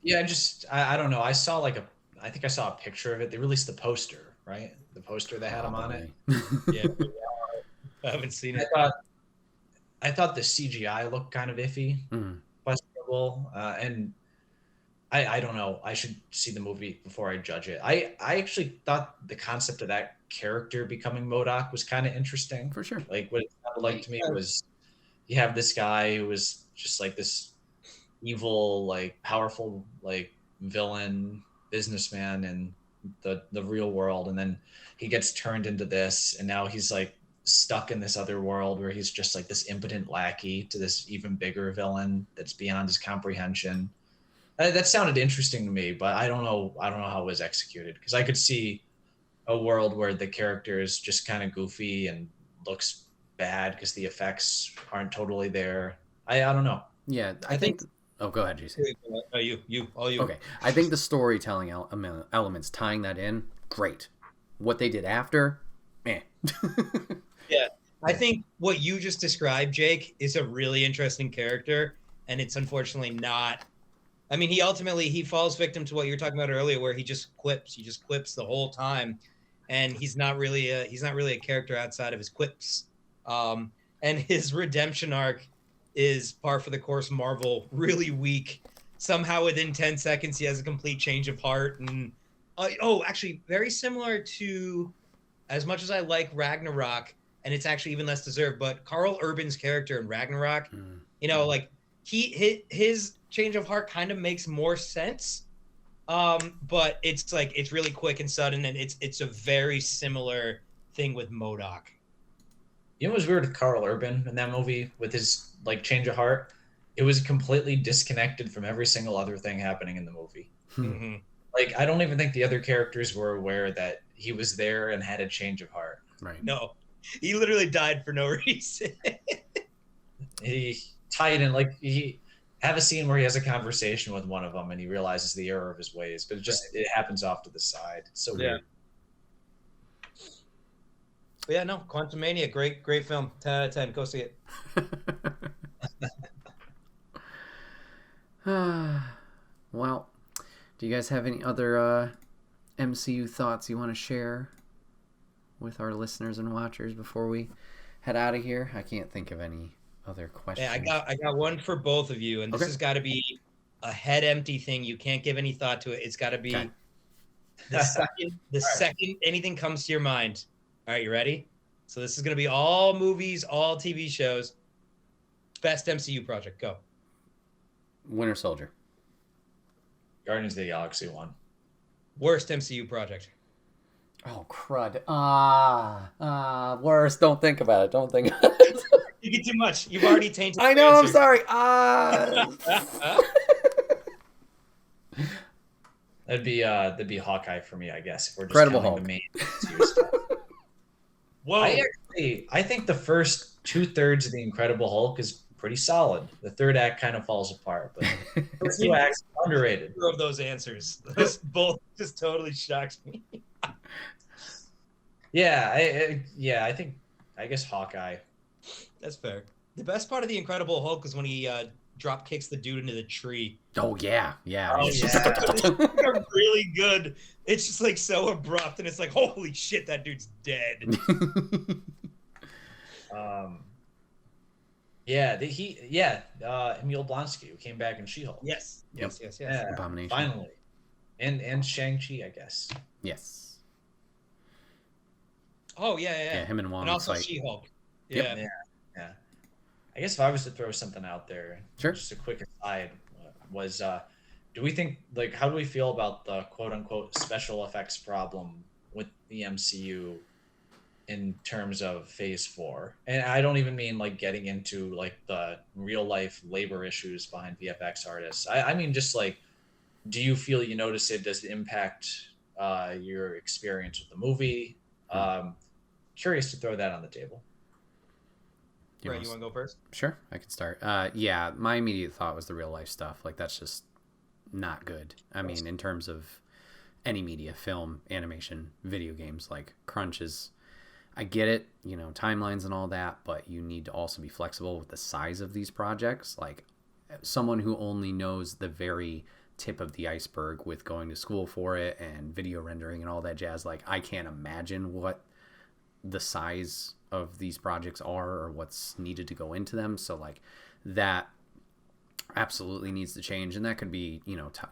Yeah, I don't know. I think I saw a picture of it. They released the poster, right? The poster that had him on it.
Yeah. I haven't seen it.
I thought the CGI looked kind of iffy, questionable, and I don't know. I should see the movie before I judge it. I actually thought the concept of that character becoming MODOK was kind of interesting.
For sure.
Like what it sounded like to me was you have this guy who was just like this evil, like powerful, like villain businessman in the real world, and then he gets turned into this, and now he's like stuck in this other world where he's just like this impotent lackey to this even bigger villain that's beyond his comprehension. That sounded interesting to me, but I don't know how it was executed, because I could see a world where the character is just kind of goofy and looks bad because the effects aren't totally there. I don't know.
Yeah, I think oh, go ahead, JC.
You.
Okay, I think the storytelling elements tying that in, great. What they did after, eh.
Yeah, I think what you just described, Jake, is a really interesting character, and it's unfortunately not. I mean, he falls victim to what you were talking about earlier, where he just quips. He just quips the whole time, and he's not really a character outside of his quips. And his redemption arc is par for the course. Marvel, really weak. Somehow within 10 seconds, he has a complete change of heart, and actually, very similar to, as much as I like Ragnarok, and it's actually even less deserved, but Carl Urban's character in Ragnarok, like his change of heart kind of makes more sense. But it's really quick and sudden, and it's a very similar thing with MODOK.
You know what was weird with Carl Urban in that movie with his like change of heart? It was completely disconnected from every single other thing happening in the movie.
Mm-hmm.
Like, I don't even think the other characters were aware that he was there and had a change of heart.
Right.
No, he literally died for no reason.
He tied in, like, he have a scene where he has a conversation with one of them and he realizes the error of his ways, but it happens off to the side. It's so weird.
But yeah, no, Quantumania, great film. 10 out of 10. Go see it.
Well, do you guys have any other MCU thoughts you want to share with our listeners and watchers before we head out of here? I can't think of any other questions.
Yeah, I got one for both of you, and this has got to be a head empty thing. You can't give any thought to it. It's got to be the second anything comes to your mind. All right, you ready? So this is going to be all movies, all TV shows. Best MCU project, go.
Winter Soldier.
Guardians of the Galaxy 1.
Worst MCU project.
Oh, crud. Worst. Don't think about it. Don't think about it.
You get too much. You've already tainted.
I know. I'm sorry.
That'd be Hawkeye for me, I guess. If we're just
Incredible
counting
Hulk.
the main MCU stuff.
Whoa.
I think the first 2/3 of the Incredible Hulk is pretty solid. The third act kind of falls apart, but the first two acts underrated.
Of those answers, those both just totally shocked me.
I guess Hawkeye.
That's fair. The best part of the Incredible Hulk is when he drop kicks the dude into the tree.
Oh yeah.
It's really good. It's just like so abrupt, and it's like, holy shit, that dude's dead.
Emil Blonsky, who came back in She-Hulk.
Yes.
Yeah,
Abomination.
finally. And Shang-Chi, I guess.
Yes.
Oh yeah.
Him and Wong.
And also
fight.
She-Hulk.
Yep.
Yeah. I guess if I was to throw something out there,
sure.
Just a quick aside, was do we think, like, how do we feel about the quote-unquote special effects problem with the MCU in terms of Phase 4? And I don't even mean, like, getting into, like, the real-life labor issues behind VFX artists. I mean just, like, do you feel you notice it? Does it impact your experience with the movie? Curious to throw that on the table.
Right, you want to go first?
Sure, I can start. Yeah, my immediate thought was the real life stuff. Like, that's just not good. I mean, in terms of any media, film, animation, video games, like, crunch is, I get it, timelines and all that, but you need to also be flexible with the size of these projects. Like, someone who only knows the very tip of the iceberg with going to school for it and video rendering and all that jazz, like, I can't imagine what the size of these projects are or what's needed to go into them. So, like, that absolutely needs to change, and that could be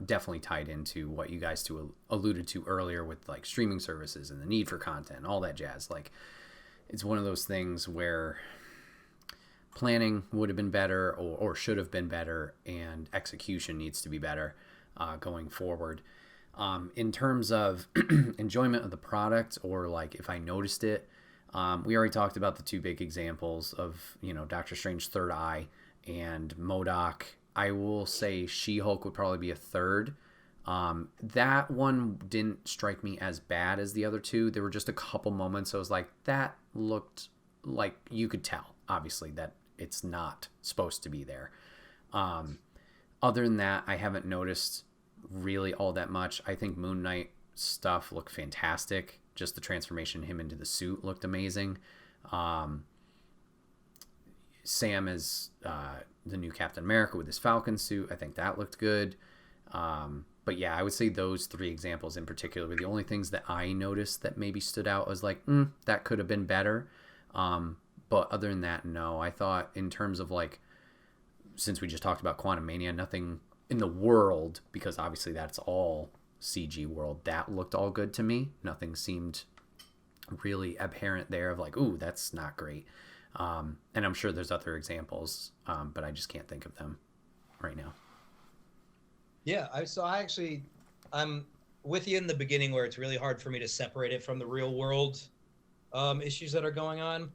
definitely tied into what you guys alluded to earlier with, like, streaming services and the need for content and all that jazz. Like, it's one of those things where planning would have been better or should have been better, and execution needs to be better going forward. In terms of enjoyment of the product, or, like, if I noticed it, we already talked about the two big examples of, Doctor Strange Third Eye and MODOK. I will say She-Hulk would probably be a third. That one didn't strike me as bad as the other two. There were just a couple moments I was like, that looked like, you could tell, obviously, that it's not supposed to be there. Other than that, I haven't noticed really all that much. I think Moon Knight stuff looked fantastic. Just the transformation, him into the suit, looked amazing. Sam as the new Captain America with his Falcon suit. I think that looked good. But yeah, I would say those three examples in particular were the only things that I noticed that maybe stood out as like, that could have been better. But other than that, no. I thought in terms of like, since we just talked about Quantumania, nothing in the world, because obviously that's all CG world, that looked all good to me. Nothing seemed really apparent there of like, ooh, that's not great. And I'm sure there's other examples, but I just can't think of them right now.
Yeah, I'm with you in the beginning where it's really hard for me to separate it from the real world issues that are going on.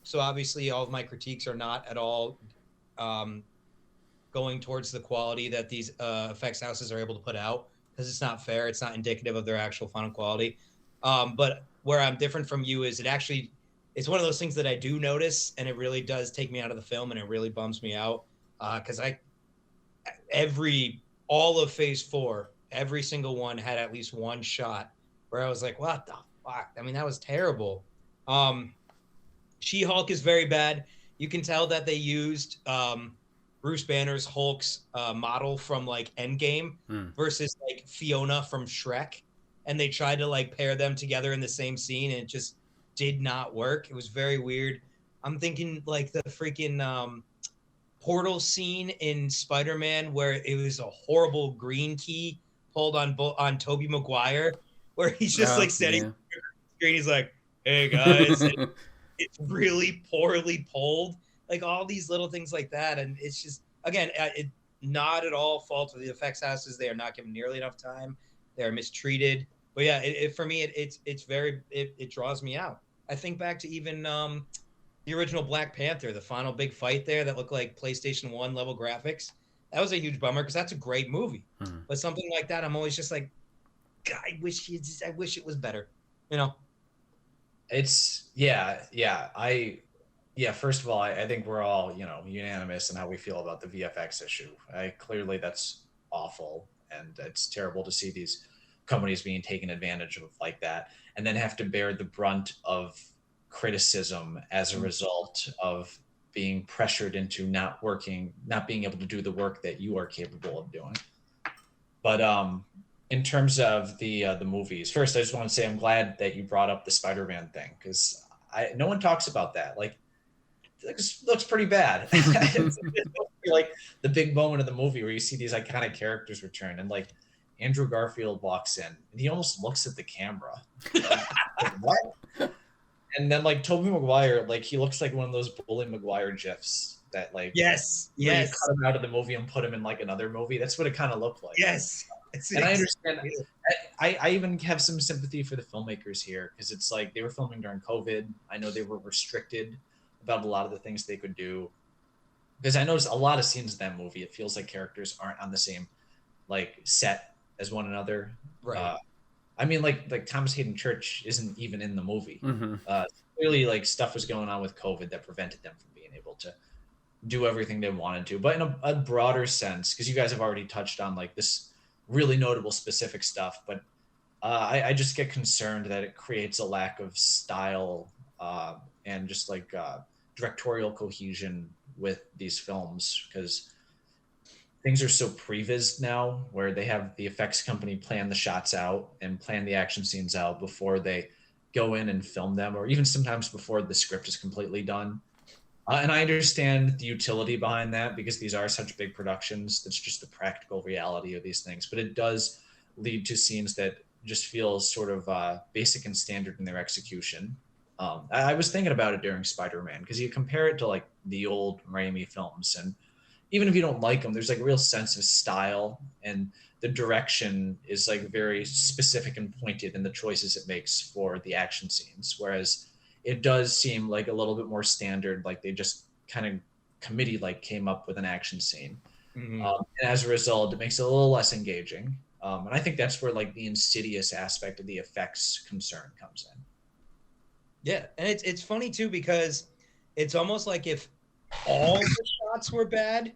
So obviously all of my critiques are not at all going towards the quality that these effects houses are able to put out, because it's not fair. It's not indicative of their actual final quality. But where I'm different from you is it's one of those things that I do notice, and it really does take me out of the film, and it really bums me out. Because all of Phase 4, every single one had at least one shot where I was like, what the fuck? I mean, that was terrible. She-Hulk is very bad. You can tell that they used Bruce Banner's Hulk's model from like Endgame versus like Fiona from Shrek. And they tried to like pair them together in the same scene, and it just did not work. It was very weird. I'm thinking like the freaking portal scene in Spider-Man where it was a horrible green key pulled on Tobey Maguire, where he's just like standing on the screen. He's like, hey guys, it's really poorly pulled. Like all these little things like that. And it's just, again, not at all fault of the effects houses. They are not given nearly enough time. They are mistreated. But yeah, for me, it draws me out. I think back to even the original Black Panther, the final big fight there that looked like PlayStation 1 level graphics. That was a huge bummer because that's a great movie. But something like that, I'm always just like, God, I wish it was better. You know?
It's first of all, I think we're all, unanimous in how we feel about the VFX issue. Clearly that's awful, and it's terrible to see these companies being taken advantage of like that, and then have to bear the brunt of criticism as a result of being pressured into not being able to do the work that you are capable of doing. But in terms of the movies, first I just want to say I'm glad that you brought up the Spider-Man thing, because no one talks about that. Like, it looks pretty bad. It's like the big moment of the movie where you see these iconic characters return, and like Andrew Garfield walks in and he almost looks at the camera. Like, what? And then like Tobey Maguire, like he looks like one of those Bully Maguire gifs that like
yes,
you cut him out of the movie and put him in like another movie. That's what it kind of looked like.
Yes.
And I understand. I even have some sympathy for the filmmakers here, because it's like they were filming during COVID. I know they were restricted about a lot of the things they could do, because I noticed a lot of scenes in that movie, it feels like characters aren't on the same like set as one another.
Right.
I mean, like Thomas Hayden Church isn't even in the movie. Clearly, like stuff was going on with COVID that prevented them from being able to do everything they wanted to. But in a broader sense, because you guys have already touched on like this really notable specific stuff, but I just get concerned that it creates a lack of style and just like directorial cohesion with these films, because things are so prevised now, where they have the effects company plan the shots out and plan the action scenes out before they go in and film them, or even sometimes before the script is completely done. And I understand the utility behind that, because these are such big productions. That's just the practical reality of these things. But it does lead to scenes that just feel sort of basic and standard in their execution. I was thinking about it during Spider-Man, because you compare it to like the old Raimi films, and even if you don't like them, there's like a real sense of style, and the direction is like very specific and pointed in the choices it makes for the action scenes. Whereas it does seem like a little bit more standard, like they just kind of committee like came up with an action scene. And as a result, it makes it a little less engaging. And I think that's where like the insidious aspect of the effects concern comes in.
Yeah, and it's funny too, because it's almost like if all the shots were bad,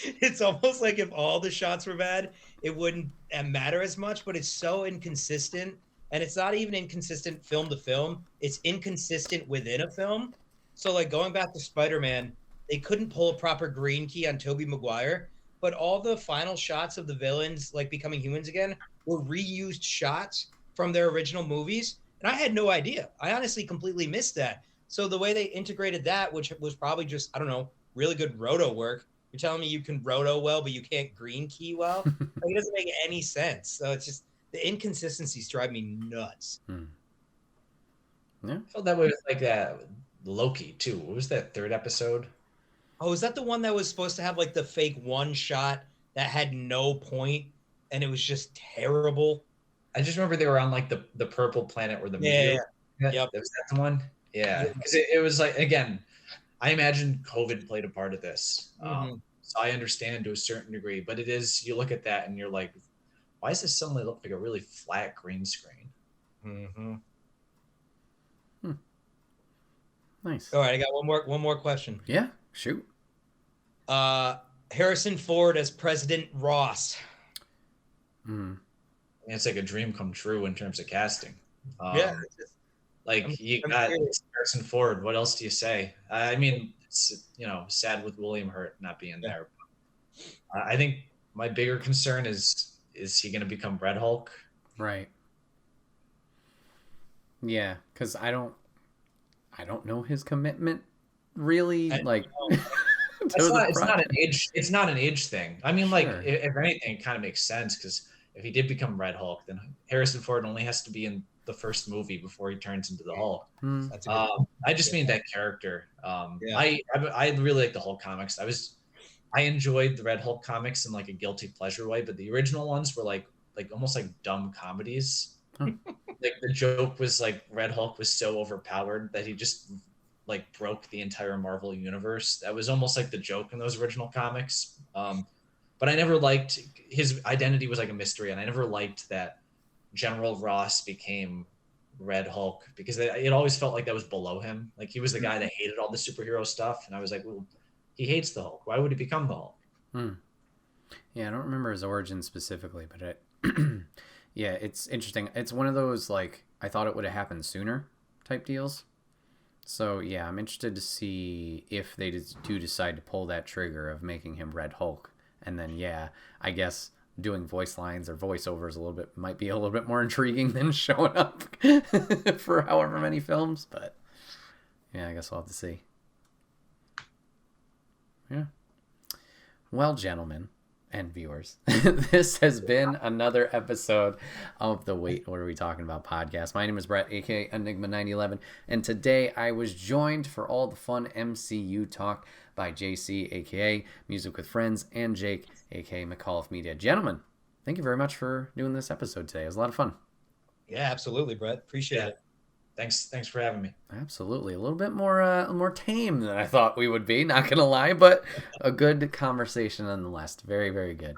it's almost like if all the shots were bad, it wouldn't matter as much. But it's so inconsistent, and it's not even inconsistent film to film. It's inconsistent within a film So like going back to Spider-Man, they couldn't pull a proper green key on Tobey Maguire, but all the final shots of the villains like becoming humans again were reused shots from their original movies. And I had no idea. I honestly completely missed that. So the way they integrated that, which was probably just, I don't know, really good roto work. You're telling me you can roto well, but you can't green key well? Like, it doesn't make any sense. So it's just the inconsistencies drive me nuts.
I felt that way with like Loki too. What was that third episode?
Oh, is that the one that was supposed to have like the fake one shot that had no point and it was just terrible?
I just remember they were on like the purple planet where the meteor.
Yep.
Was that the one? Yeah, because it was like, again, I imagine COVID played a part of this. So I understand to a certain degree, but it is, you look at that and you're like, why does this suddenly look like a really flat green screen?
Nice.
All right, I got one more question.
Yeah, shoot.
Harrison Ford as President Ross.
It's like a dream come true in terms of casting.
I'm
you got Harrison Ford. What else do you say? I mean, it's, sad with William Hurt not being there. I think my bigger concern is he going to become Red Hulk?
Right. Yeah, because I don't know his commitment really.
It's not an age thing. I mean,
Sure.
if anything, it kind of makes sense, because if he did become Red Hulk, then Harrison Ford only has to be in the first movie before he turns into the Hulk. I just mean that character. I really like the Hulk comics. I enjoyed the Red Hulk comics in like a guilty pleasure way, but the original ones were like almost like dumb comedies. Like the joke was like Red Hulk was so overpowered that he just like broke the entire Marvel universe. That was almost like the joke in those original comics. But I never liked, his identity was like a mystery, and I never liked that General Ross became Red Hulk, because it always felt like that was below him. Like he was the guy that hated all the superhero stuff, and I was like, well, he hates the Hulk. Why would he become the Hulk?
Yeah, I don't remember his origin specifically, but yeah, it's interesting. It's one of those, like, I thought it would have happened sooner type deals. So yeah, I'm interested to see if they do decide to pull that trigger of making him Red Hulk. And then, yeah, I guess doing voice lines or voiceovers might be a little bit more intriguing than showing up for however many films. But yeah, I guess we'll have to see. Yeah. Well, gentlemen and viewers, this has been another episode of the Wait, What Are We Talking About podcast. My name is Bret, aka Enigma 9011, and today I was joined for all the fun MCU talk by JC, aka Music with Friends, and Jake, aka McAuliffe Media. Gentlemen, thank you very much for doing this episode today. It was a lot of fun.
Yeah, absolutely, Bret. Appreciate it.
Thanks for having me.
Absolutely. A little bit more tame than I thought we would be, not gonna lie, but a good conversation nonetheless. Very, very good.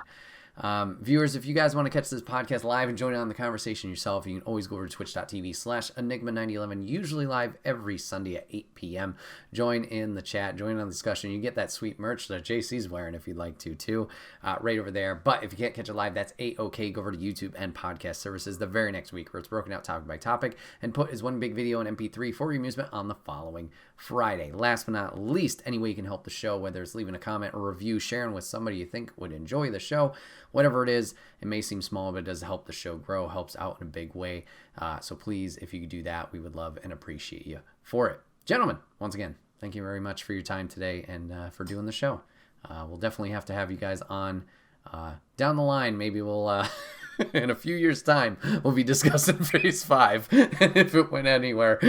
Viewers, if you guys want to catch this podcast live and join in on the conversation yourself, you can always go over to twitch.tv/Enigma9011, usually live every Sunday at 8 p.m. Join in the chat, join in on the discussion. You get that sweet merch that JC's wearing if you'd like to, too, right over there. But if you can't catch it live, that's A-OK. Go over to YouTube and podcast services the very next week, where it's broken out topic by topic and put as one big video in MP3 for your amusement on the following Friday. Last but not least, any way you can help the show, whether it's leaving a comment or review, sharing with somebody you think would enjoy the show, whatever it is, it may seem small, but it does help the show grow, helps out in a big way. So please, if you could do that, we would love and appreciate you for it. Gentlemen, once again, thank you very much for your time today and for doing the show. We'll definitely have to have you guys on down the line. Maybe we'll, in a few years' time, we'll be discussing Phase 5 if it went anywhere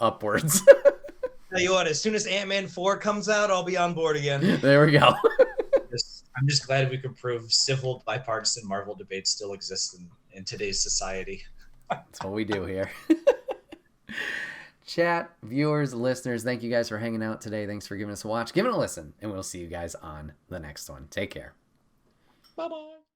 upwards.
Tell you what, as soon as Ant-Man 4 comes out, I'll be on board again.
There we go.
I'm just glad we could prove civil bipartisan Marvel debates still exist in today's society.
That's what we do here. Chat, viewers, listeners, thank you guys for hanging out today. Thanks for giving us a watch, giving a listen, and we'll see you guys on the next one. Take care.
Bye-bye.